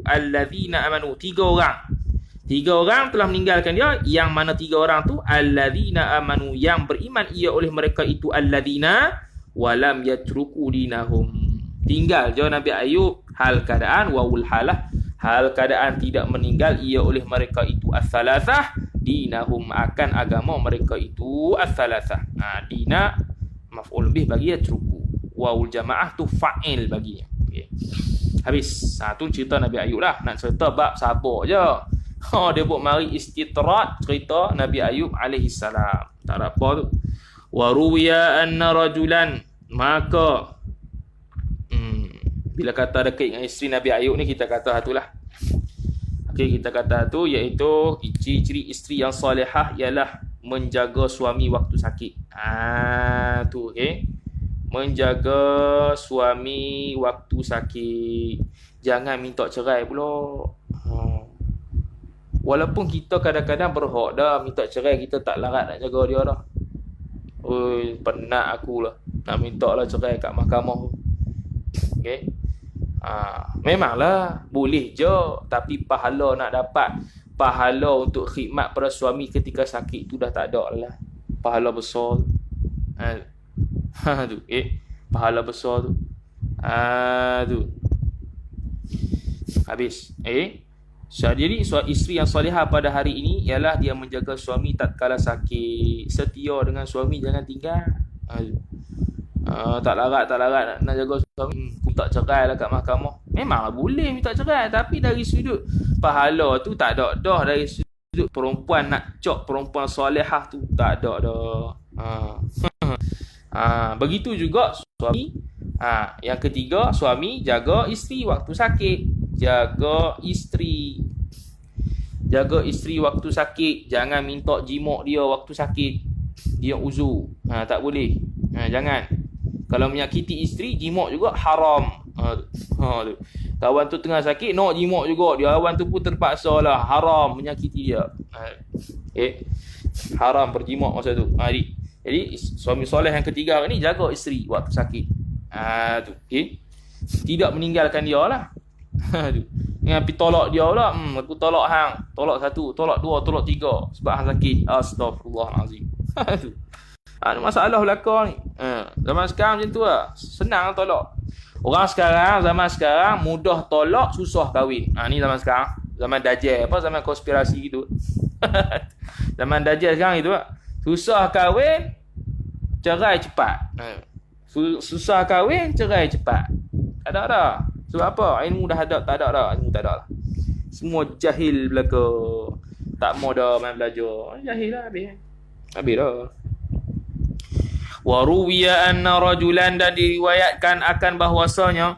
alladzina amanu tiga orang telah meninggalkan dia yang mana tiga orang tu alladzina amanu yang beriman oleh mereka itu alladzina walam yatruku dinahum tinggal je Nabi Ayub hal keadaan wawul halah hal keadaan tidak meninggal oleh mereka itu as-thalathah dinahum akan agama mereka itu as-thalathah dina maf'ul bih bagi yatruku wawul jamaah tu fa'il baginya habis tu cerita Nabi Ayub lah nak cerita bab sabar je dia buat mari istitrat cerita Nabi Ayub alaihi salam tak ada apa tu wa ruwiya anna rajulan maka bila kata dekat dengan isteri Nabi Ayub ni kita kata itulah kita kata tu iaitu ciri-ciri isteri yang solehah ialah menjaga suami waktu sakit tu menjaga suami waktu sakit jangan minta cerai pula walaupun kita kadang-kadang berhak dah minta cerai kita tak larat nak jaga dia dah Oi, penat akulah. Nak minta lah cerai kat mahkamah. Okey. Memanglah boleh je, tapi pahala nak dapat pahala untuk khidmat pada suami ketika sakit tu dah tak ada lah. Pahala besar tu. Tu, pahala besar tu. Tu. Habis. Jadi isteri yang solehah pada hari ini ialah dia menjaga suami tatkala sakit. Setia dengan suami, jangan tinggal. Tak larat nak jaga suami. Minta cerai lah kat mahkamah. Memanglah boleh minta cerai, tapi dari sudut pahala tu tak ada dah. Dari sudut perempuan nak cok perempuan solehah tu tak ada dah. Begitu juga suami. Yang ketiga, suami jaga isteri waktu sakit. Jaga isteri waktu sakit. Jangan minta jimuk dia waktu sakit. Dia uzur. Tak boleh. Jangan. Kalau menyakiti isteri, jimuk juga haram. Tu. Kawan tu tengah sakit, nak jimuk juga. Dia kawan tu pun terpaksa lah. Haram menyakiti dia. Haram berjimuk masa tu. Jadi suami soleh yang ketiga ni jaga isteri waktu sakit. Tu. Tidak meninggalkan dia lah. Jangan pergi tolak dia pula. Aku tolak hang. Tolak satu, tolak dua, tolak tiga. Sebab hang sakit. Astaghfirullahalazim. Tu. Ada masalah belakang ni. Zaman sekarang macam tu lah. Senang tolak. Zaman sekarang mudah tolak, susah kahwin. Ni zaman sekarang. Zaman dajjal. Zaman konspirasi gitu. Zaman dajjal sekarang itu lah. Susah kahwin, cerai cepat. Susah kahwin, cerai cepat. Tak ada dah. Sebab apa? Ilmu dah ada. Tak ada dah. Ilmu tak ada lah. Semua jahil belaka. Tak mau dah main belajar. Jahil lah habis. Habis dah. Wa ruwiya anna rajulan, dan diriwayatkan akan bahwasanya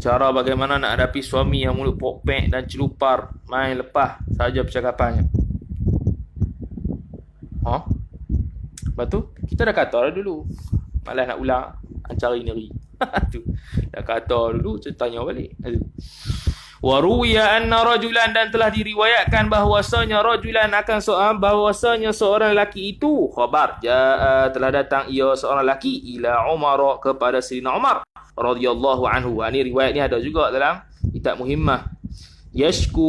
cara bagaimana nak hadapi suami yang mulut pokpek dan celupar, main lepas saja percakapannya. Lepas tu kita dah kata dah dulu. Malas nak ulang, cari neri. Tu. Dah kata dulu, ceritanya balik. Wa ruwiya anna rajulan, dan telah diriwayatkan bahwasanya rajulan bahwasanya seorang lelaki itu khabar telah datang ia seorang lelaki ila Umar, kepada Sayyidina Umar radhiyallahu anhu. Ini riwayat ni ada juga dalam kitab Muhimmah. Yashku,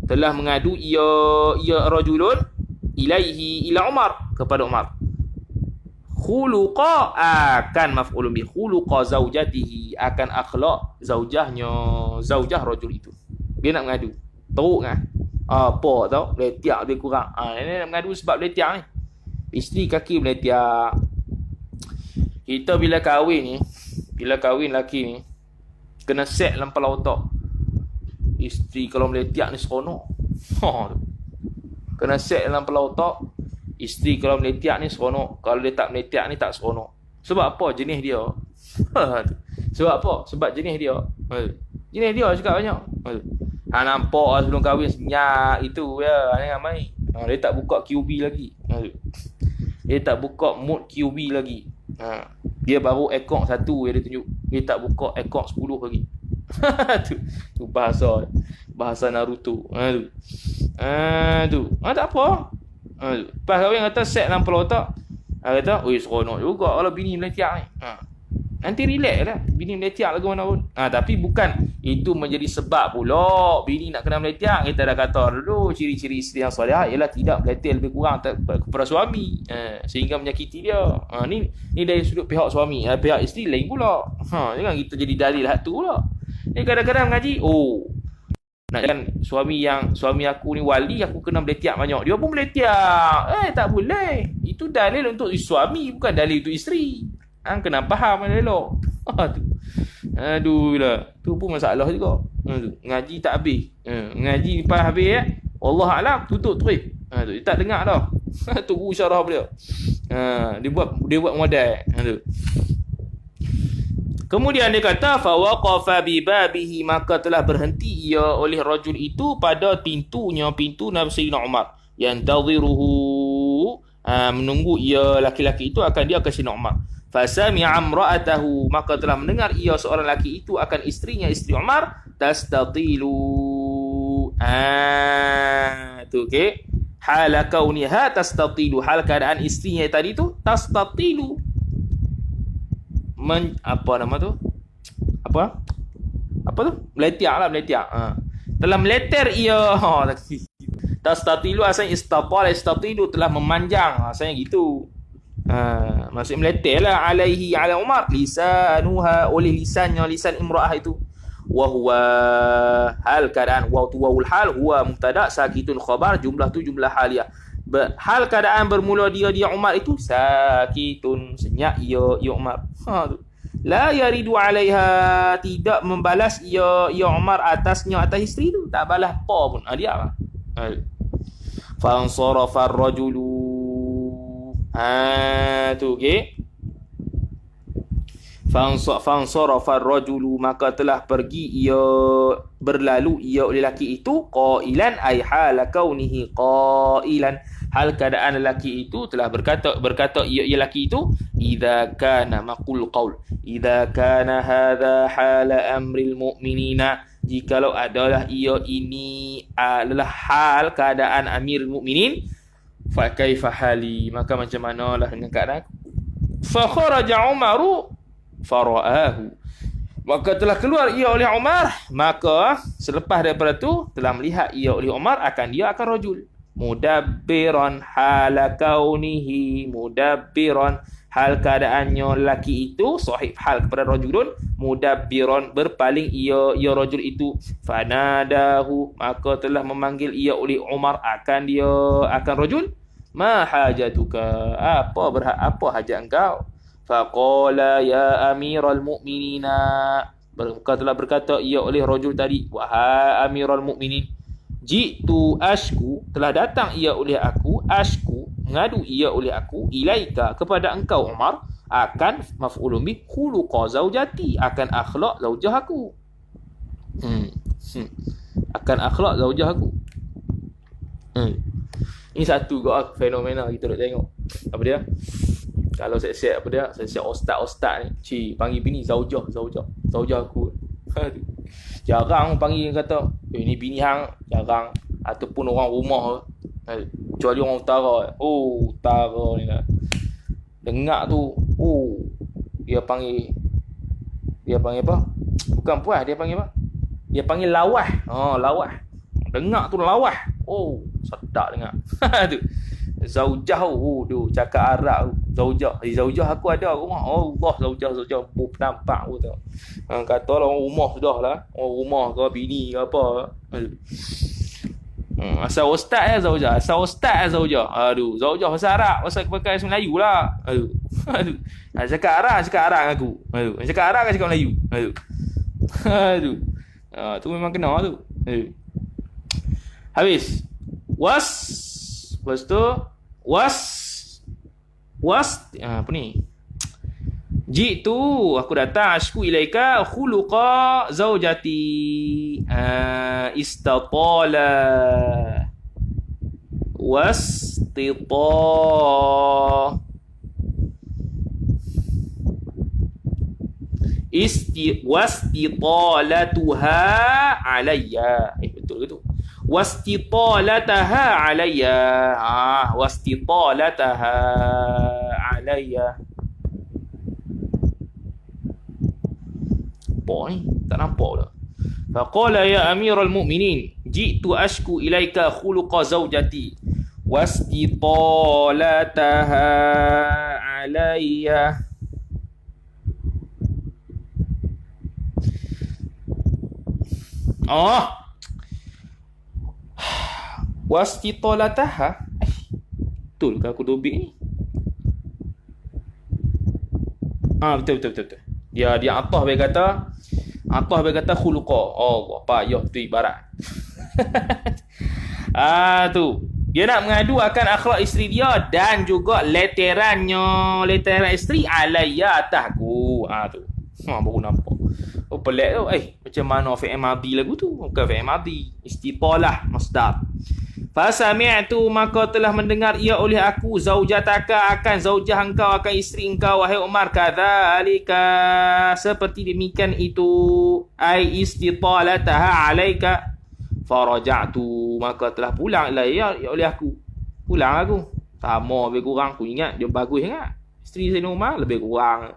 telah mengadu ia rajulun ilaihi ila Umar, kepada Umar. Khuluqa, akan maf'ulun bi khuluqa zaujatihi, akan akhlak zaujah rajul itu. Dia nak mengadu. Teruk kan? Apa tau? Letiak dia kurang. Ini nak mengadu sebab letiak ni. Isteri kaki meletiak. Kita bila kahwin lelaki ni kena set dalam kepala otak. Isteri kalau meletiak ni seronok. Kena set dalam kepala otak. Isteri kalau meletiak ni seronok. Kalau dia tak meletiak ni tak seronok. Sebab apa? Jenis dia. Sebab apa? Sebab jenis dia. Jenis dia cakap banyak. Nampak lah sebelum kahwin senyap itu ya. Jangan main. Dia tak buka QB lagi. Dia tak buka mode QB lagi. Dia baru ekor 1 yang dia tunjuk. Dia tak buka ekor 10 lagi. tu bahasa Naruto. Tak apa. Lepas kahwin kata set dalam kepala otak. Kata, seronok juga kalau bini meletiak ni. Nanti relax lah. Bini meletiak lagu mana pun. Tapi bukan itu menjadi sebab pula bini nak kena meletiak. Kita dah kata dulu, ciri-ciri isteri yang solehah ialah tidak meletiak lebih kurang kepada suami. Sehingga menyakiti dia. Ni dari sudut pihak suami. Pihak isteri lain pula. Jangan kita jadi dalil hak tu pula. Ni kadang-kadang mengaji, nak kan suami aku ni wali, aku kena meletiak banyak. Dia pun meletiak. Tak boleh. Itu dalil untuk suami, bukan dalil untuk isteri. Kena faham mana elok. Aduh lah. Tu pun masalah juga. Ngaji tak habis. Ngaji lepas habis Allah Alam, tutup terus. Dia tak dengar dah. Tunggu syarah beliau. Dia buat modal. Kemudian dia kata fa waqafa bi babihi, maka telah berhenti ia oleh rajul itu pada pintu Nabi Sayyidina Umar. Yantadhiruhu, menunggu ia laki-laki itu akan dia ke Sayyidina Umar. Fa sami'a imra'atahu, maka telah mendengar ia seorang laki itu akan isterinya, isteri Umar, tastatilu. Tu okey. hala kauniha tastatilu, hal keadaan isterinya tadi tu tastatilu, apa nama tu, apa tu, meletiak lah, meletiak. Telah meleter ia. Tastatilu asalnya istatilu, telah memanjang, asalnya gitu. Maksud meleter lah, alaihi ala Umar, lisanuha, oleh lisannya, lisan imra'ah itu. Wa huwa, hal keadaan, wa tu wawul hal, huwa mubtada, sakitun khabar, jumlah tu jumlah haliyah. Hal keadaan bermula dia Umar itu sakitun, senyap ia Umar. Tu. La yaridu alaiha, tidak membalas ia Umar atasnya, atas isteri tu, tak balas apa pun. Dia apa? Fansarafa ar-rajulu. Tu okey. Fansarafa ar-rajulu, maka telah pergi ia, berlalu ia oleh lelaki itu, qailan ay hala kaunihi qailan, hal keadaan lelaki itu telah berkata ia lelaki itu, idza kana maqul qaul, idza kana hadha hala amril mu'minina, jikalau adalah ia ini adalah hal keadaan amirul mukminin, fa kaifa hali, maka macam manalah dengan keadaan aku. Fa kharaja Umaru faraahu, maka telah keluar ia oleh Umar, maka selepas daripada itu telah melihat ia oleh Umar akan rajul, mudabbiran hala kaunihi, mudabbiran, hal keadaannya lelaki itu, sahib hal kepada rajulun, mudabbiran, berpaling ia rajul itu, fanadahu, maka telah memanggil ia oleh Umar akan rajul, ma hajatuka, apa hajat engkau? Faqala ya amiral mu'minina, telah berkata ia oleh rajul tadi, wahai amiral mu'minin, jitu ashku, telah datang ia oleh aku, ashku, mengadu ia oleh aku, ilaika, kepada engkau Umar, akan maf'ulun bih khuluqa zaujati, akan akhlak zaujah aku. Akan akhlak zaujah aku. Ini satu juga fenomena kita nak tengok. Apa dia? Kalau siap-siap apa dia? Siap ustaz-ustaz ni, panggil bini zaujah aku. Jarang panggil kata, ni bini hang, jarang. Ataupun orang rumah, kecuali orang utara. Utara ni lah. Dengar tu, dia panggil apa? Bukan puas, dia panggil apa? Dia panggil lawah. Lawah. Dengar tu lawah. Sedap dengar. Tu. Zaujah tu, cakap Arab tu. Zaujah aku ada rumah. Allah, zaujah nampak aku tu. Katalah orang rumah sudahlah. Orang rumah ke bini ke apa. Asal ustaz zaujah. Aduh, zaujah bahasa Arab, bahasa pakai bahasa Melayu lah. Aduh. Cakap Arab dengan aku. Aduh. Cakap Arab cakap Melayu. Aduh. Tu memang kena tu. Habis. Lepas tu apa ni? Jitu, aku datang, ashku ilaika khuluqa zaujati, istatala wastitalatuha alayya. Betul ke tu? Wastitalataha alayya. Wastitalataha alayya. Apa ni? Tak nampak dah. Faqala ya amiral mu'minin, jitu ashku ilaika khuluqa zaujati wastitalataha alayya. Wastitalataha. Betul ke aku dobik ni? Betul. Dia atah berkata khuluqa. Payah tu ibarat. Tu. Dia nak mengadu akan akhlak isteri dia dan juga leteran isteri alayya atasku. Tu. Baru nampak. Pelik tu. Macam mana fi'il madhi lagu tu? Bukan fi'il madhi. Istitalah masdar. Fasami'tu, maka telah mendengar ia oleh aku, zaujataka, akan zaujah engkau, akan isteri engkau, wahai Umar, kadzalika, seperti demikian itu, ai istitalataha alaika. Faraja'tu, maka telah pulang ia oleh aku. Pulang aku. Sama lebih kurang aku ingat dia bagus sangat. Isteri Sayyidina Umar lebih kurang.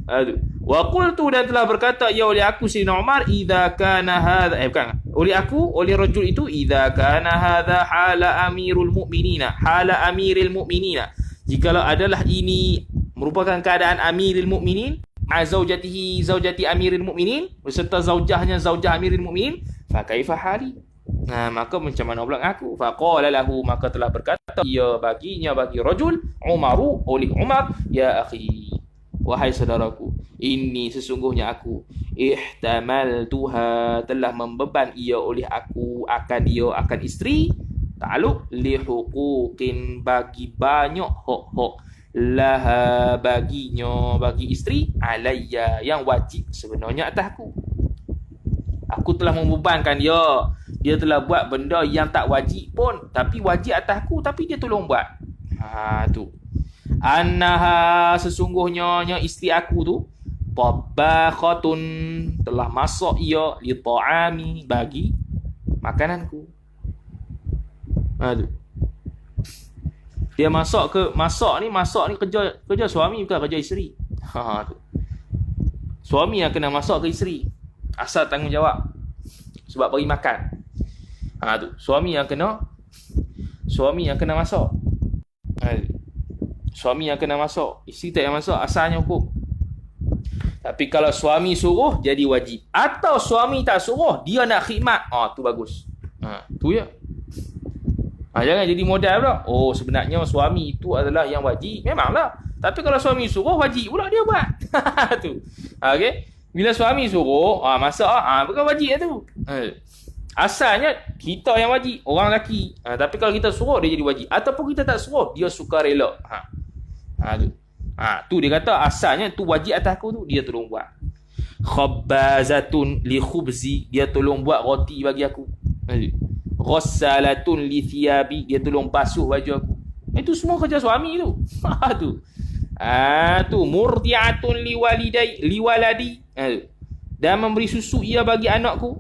Aduh. Wa qultu, dan telah berkata ya oleh aku Sayyidina Umar, idza kana hadza bukan. Oleh aku, oleh rajul itu, idza kana hadza hala amirul mu'minina, hala amiril mu'minina. Jikalau adalah ini merupakan keadaan amiril mu'minin, zaujatihi zaujati amiril mu'minin, beserta zaujahnya zaujah amiril mu'minin, fa kaifa hali? Nah, maka macam mana pula aku? Faqala lahu, maka telah berkata ia baginya, bagi rajul Umaru, oleh Umar, ya akhi, wahai saudaraku, ini sesungguhnya aku ihtamaltuha, telah membeban ia oleh aku, akan dia, akan isteri, ta'alluq li huquqin, bagi banyak hak-hak, laha, baginya, bagi isteri, alayya, yang wajib sebenarnya atasku. Aku telah membebankan dia. Dia telah buat benda yang tak wajib pun, tapi wajib atasku, tapi dia tolong buat. Tu. Annaha, sesungguhnya isteri aku tu, tabakhatun, telah masak ia, li ta'ami, bagi makananku. Tu. Dia masak ni kerja suami, bukan kerja isteri. Tu. Suami yang kena masak ke isteri. Asal tanggungjawab. Sebab bagi makan. Tu. Suami yang kena masak. Suami yang kena masak. Isteri tak yang masak, asalnya hukum. Tapi kalau suami suruh, jadi wajib. Atau suami tak suruh, dia nak khidmat. Tu bagus. Tu ya. Jangan jadi modal pula. Sebenarnya suami itu adalah yang wajib. Memanglah. Tapi kalau suami suruh, wajib pula dia buat. Tu. Okey. Bila suami suruh, masak, bukan wajib tu. Asalnya kita yang wajib, orang lelaki. Tapi kalau kita suruh, dia jadi wajib. Ataupun kita tak suruh, dia suka rela. Tu. Tu dia kata asalnya tu wajib atas aku tu, dia tolong buat. Khabbazatun li khubzi, dia tolong buat roti bagi aku. Ghassalatun li thiyabi, dia tolong basuh baju aku. Itu semua kerja suami tu. Tu. Tu murdi'atun liwaladi, dan memberi susu ia bagi anakku.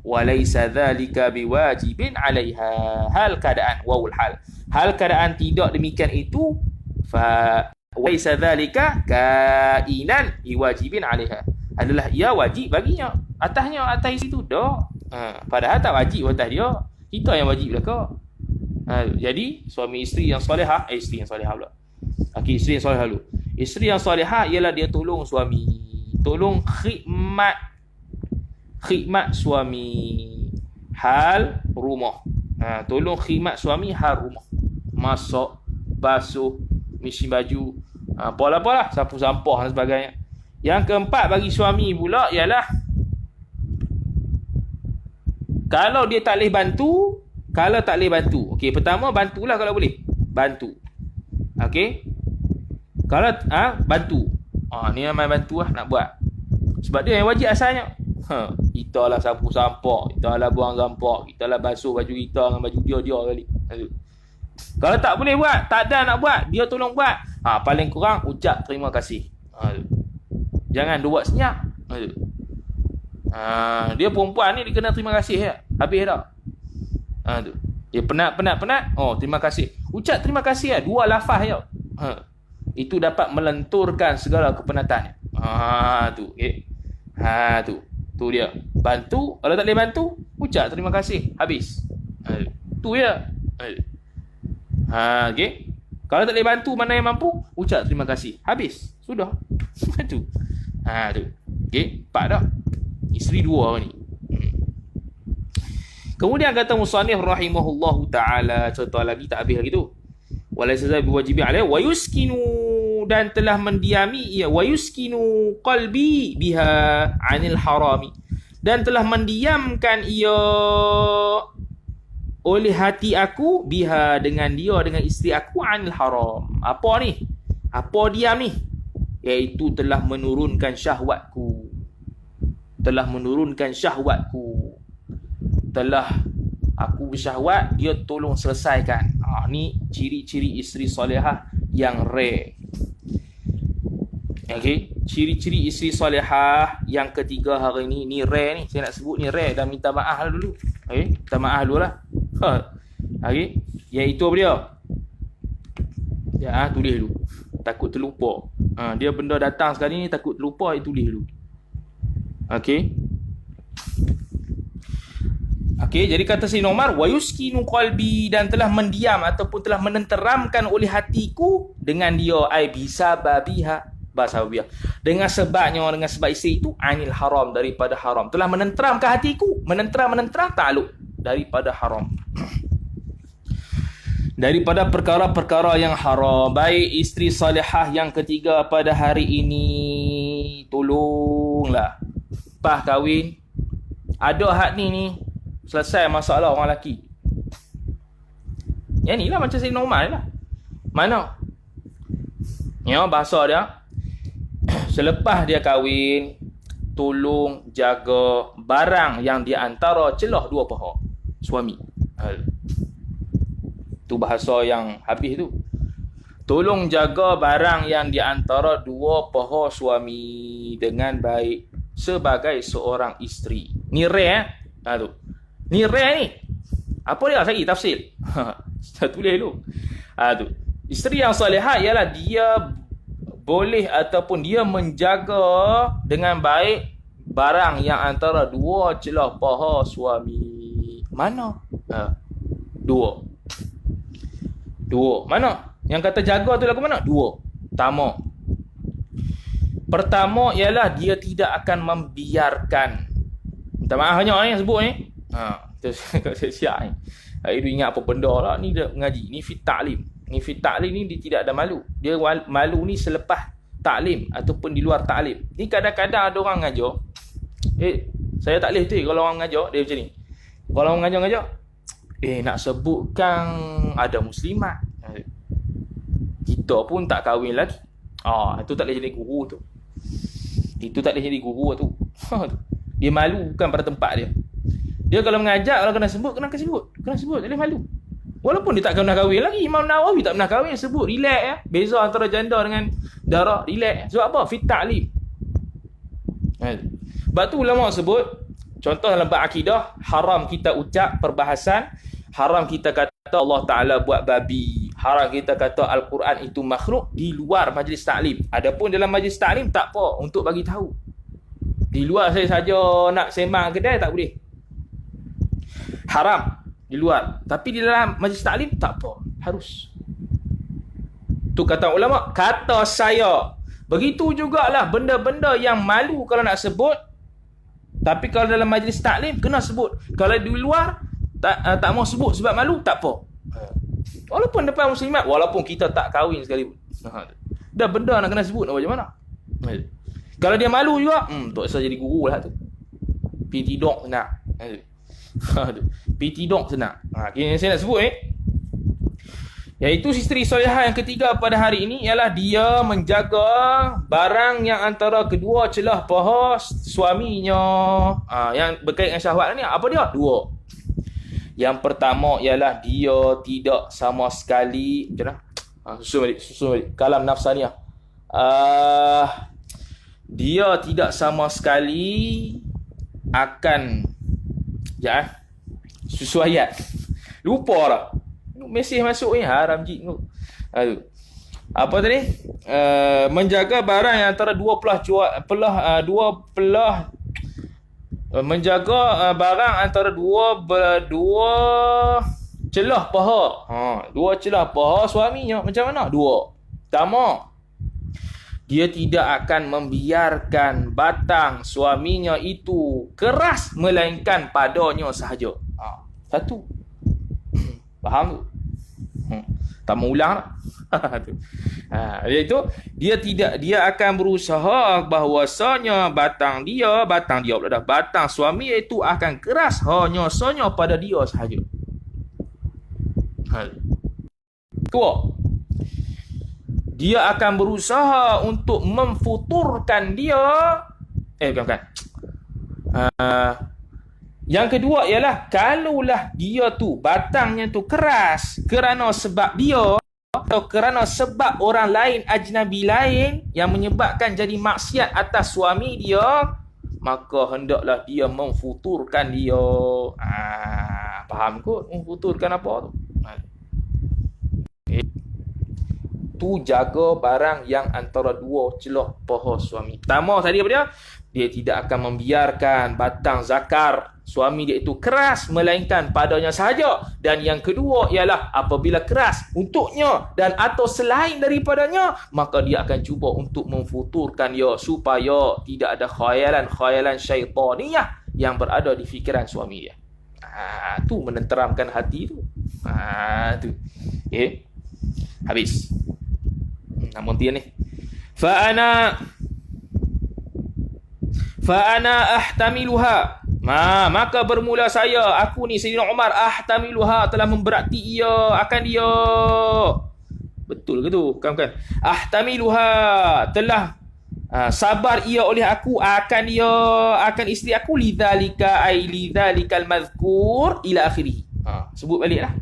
Walaysa dzalika biwajibin 'alaiha, hal keadaan wawul hal keadaan tidak demikian itu, fa walaysa dzalika kainan biwajibin 'alaiha, adalah ia wajib baginya, atasnya, atas itu dah. Padahal tak wajib atas dia, kita yang wajib belaka. Jadi suami isteri yang solehah, isteri yang solehah pula. Okey, isteri yang solehah dulu. Isteri yang solehah ialah dia tolong suami, tolong khidmat suami hal rumah. Tolong khidmat suami hal rumah. Masak, basuh, mesin baju, apalah, sapu-sampah dan sebagainya. Yang keempat bagi suami pula ialah kalau dia tak boleh bantu, okey, pertama bantulah kalau boleh. Bantu. Okey. Kalau bantu. Ni memang bantu lah nak buat. Sebab dia yang wajib asalnya. Kita lah sapu sampah, kita lah buang sampah, kita lah basuh baju kita dengan baju dia kali. Kalau tak boleh buat, tak ada nak buat, dia tolong buat. Paling kurang ucap terima kasih. Jangan dia buat senyap. Dia perempuan ni dia kena terima kasih ya. Habis dah. Tu. Dia penat. Terima kasih. Ucap terima kasih ya. 2 lafaz ya. Itu dapat melenturkan segala kepenatannya. Tu. Okay. Tu dia. Bantu. Kalau tak boleh bantu, ucap terima kasih. Habis. Tu ya. Okay. Kalau tak boleh bantu, mana yang mampu, ucap terima kasih. Habis. Sudah. Tu. Tu. Okay. 4 dah. Isteri 2 ni. Kemudian kata musannif rahimahullahu ta'ala, contoh lagi, tak habis lagi tu. Walaysa biwajibin alaihi wa yuskinu, dan telah mendiami ia, wa yuskinu qalbi biha 'anil harami, dan telah mendiamkan ia oleh hati aku, biha, dengan dia, dengan isteri aku, 'anil haram. Apa ni? Apa diam ni? Iaitu telah menurunkan syahwatku. Telah aku bersyahwat, dia tolong selesaikan. Ni ciri-ciri isteri solehah yang rare. Okey, ciri-ciri isteri solehah yang ketiga hari ni rare ni. Saya nak sebut ni rare dan minta maaf dulu. Okey, minta maaf dululah. Okey, Iaitu apa dia? Ya, tulis dulu. Takut terlupa. Dia benda datang sekali ni takut terlupa, tulis dulu. Okey. Okey, jadi kata Sayyidina Umar, wa yuskinu qalbi, dan telah mendiam ataupun telah menenteramkan oleh hatiku dengan dia, ai bisa babiha, bahasa babiha. Dengan sebabnya, dengan sebab isteri itu, anil haram, daripada haram. Telah menenteramkan hatiku, menenteram takluk daripada haram. Daripada perkara-perkara yang haram. Baik isteri salihah yang ketiga pada hari ini, tolonglah. Lepas kahwin, ada hak ni selesai masalah orang lelaki. Yang ni lah macam Sayyidina Umar lah. Mana? Ya, bahasa dia. Selepas dia kahwin, tolong jaga barang yang di antara celah dua pihak suami. Tu bahasa yang habis tu. Tolong jaga barang yang di antara dua pihak suami dengan baik sebagai seorang isteri. Ni rare tu. Ni rare ni. Apa dia? Saya tafsir. Saya tulis dulu. Tu. Isteri yang salihah ialah dia boleh ataupun dia menjaga dengan baik barang yang antara dua celah paha suami. Mana? Dua. Mana? Yang kata jaga tu lagu mana? Dua. Pertama ialah dia tidak akan membiarkan. Minta maaf banyak yang sebut ni. Terus saya siap ni. Itu ingat apa benda lah. Ni dia mengaji. Ni fit ta'lim. Ni fit ta'lim ni dia tidak ada malu. Dia malu ni selepas ta'lim ataupun di luar ta'lim. Ni kadang-kadang ada orang ngajar. Saya tak boleh tu kalau orang ngajar dia macam ni. Kalau orang ngajar nak sebutkan ada muslimat. Kita pun tak kahwin lagi. Itu tak boleh jadi guru tu. Itu tak boleh jadi guru tu. Dia malu bukan pada tempat dia. Dia kalau mengajar, kalau kena sebut, kena sebut. Kena sebut, tak boleh malu. Walaupun dia tak pernah kahwin lagi. Imam Nawawi tak pernah kahwin, sebut. Relax ya. Beza antara janda dengan darah. Relax. Sebab apa? Fit ta'lim. Sebab tu ulama sebut, contoh dalam bab akidah, haram kita ucap perbahasan, haram kita kata Allah Ta'ala buat babi, haram kita kata Al-Quran itu makhluk di luar majlis ta'lim. Adapun dalam majlis ta'lim tak apa untuk bagi tahu. Di luar saya saja nak sembang kedai tak boleh. Haram di luar. Tapi di dalam majlis ta'lim tak apa. Harus. Tu kata ulama, kata saya. Begitu jugalah benda-benda yang malu kalau nak sebut. Tapi kalau dalam majlis taklim kena sebut. Kalau di luar tak mau sebut sebab malu, tak apa. Walaupun depan muslimat, walaupun kita tak kahwin sekalipun. Dah benda nak kena sebut nak macam mana? Kalau dia malu juga, tak usah jadi guru lah tu. Pi tidok senang. Pi tidok senang. Yang saya nak sebut iaitu isteri solehah yang ketiga pada hari ini ialah dia menjaga barang yang antara kedua celah paha suaminya. Yang berkait dengan syahwat ni apa dia? Dua. Yang pertama ialah dia tidak sama sekali macam mana? Susun balik. Kalam nafsaniyah. Dia tidak sama sekali akan susu ayat. Lupa lah. Mesej masuk ni haram jik tu. Apa tadi? Menjaga barang yang antara dua belah menjaga barang antara dua celah paha. Dua celah paha suaminya macam mana? Dua. Pertama, dia tidak akan membiarkan batang suaminya itu keras melainkan padanya sahaja. Satu. Faham tu? Tak mau ulang lah. Iaitu dia akan berusaha bahawasanya batang batang suami itu akan keras hanya pada dia sahaja. Kedua, dia akan berusaha untuk memfuturkan dia. Bukan. Yang kedua ialah kalaulah dia tu batangnya tu keras kerana sebab dia atau kerana sebab orang lain, ajnabi lain yang menyebabkan jadi maksiat atas suami dia, maka hendaklah dia memfuturkan dia. Faham kot memfuturkan apa tu? iaitu jaga barang yang antara dua celah paha suami. Pertama tadi apa dia? Dia tidak akan membiarkan batang zakar suami dia itu keras melainkan padanya sahaja. Dan yang kedua ialah apabila keras untuknya dan atau selain daripadanya, maka dia akan cuba untuk memfuturkan ia supaya tidak ada khayalan-khayalan syaitaniyah yang berada di fikiran suami dia. Tu menenteramkan hati tu. Tu. Okay. Habis. Namun dia ni. Fa'ana ahtamiluha. Maka bermula aku ni Sayyidina Umar, ahtamiluha, telah memberati ia akan dia. Betul ke tu? Bukan. Ahtamiluha, telah sabar ia oleh aku akan dia, akan isteri aku, lidzalika ay lidzalikal mazkur ila akhirih. Sebut baliklah.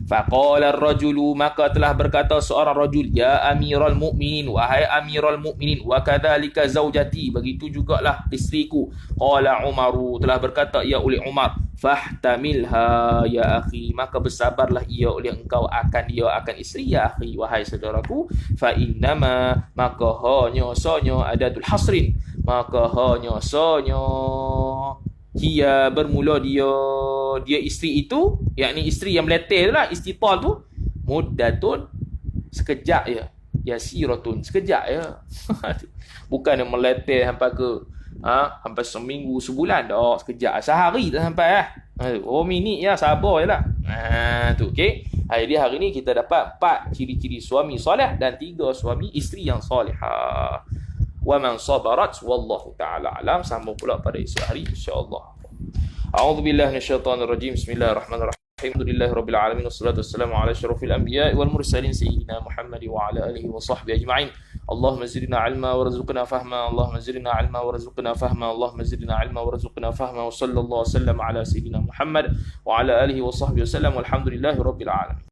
Faqala ar-rajulu, maka telah berkata seorang rajul, ya amiral mu'minin, wahai amiral mu'minin, wa kadzalika zaujati, begitu jugalah isteriku. Qala Umaru, telah berkata ia oleh Umar, fahtamilha ya akhi, maka bersabarlah ia oleh engkau akan dia, akan isteri, ya akhi, wahai saudaraku. Fa innama, maka hanya sanya adatul hasrin, maka hanya sanya dia bermula dia isteri itu, yakni isteri yang meleter lah, istitol tu, muddatun, sekejap je, yasiratun, sekejap je. Bukan yang meleter sampai ke sampai seminggu, sebulan dah, sekejap, sehari dah sampai minit ya, sabar je lah. Tu okey. Jadi hari ni kita dapat 4 ciri-ciri suami soleh dan 3 suami isteri yang solehah. Wa man sabarat wallahu ta'ala alam. Sambung pula pada esok hari insya-Allah. A'udzubillahi minasyaitonir rajim. Bismillahirrahmanirrahim. Alhamdulillahirabbil alamin wassalatu wassalamu ala asyrafil anbiya'i wal mursalin sayyidina Muhammad wa ala alihi wa sahbihi ajma'in. Allahumma zidna 'ilma warzuqna fahma. Allahumma zidna 'ilma warzuqna fahma. Allahumma zidna 'ilma warzuqna fahma. Wa sallallahu wasallam ala sayyidina Muhammad wa ala alihi wa sahbihi wasallam. Walhamdulillahirabbil alamin.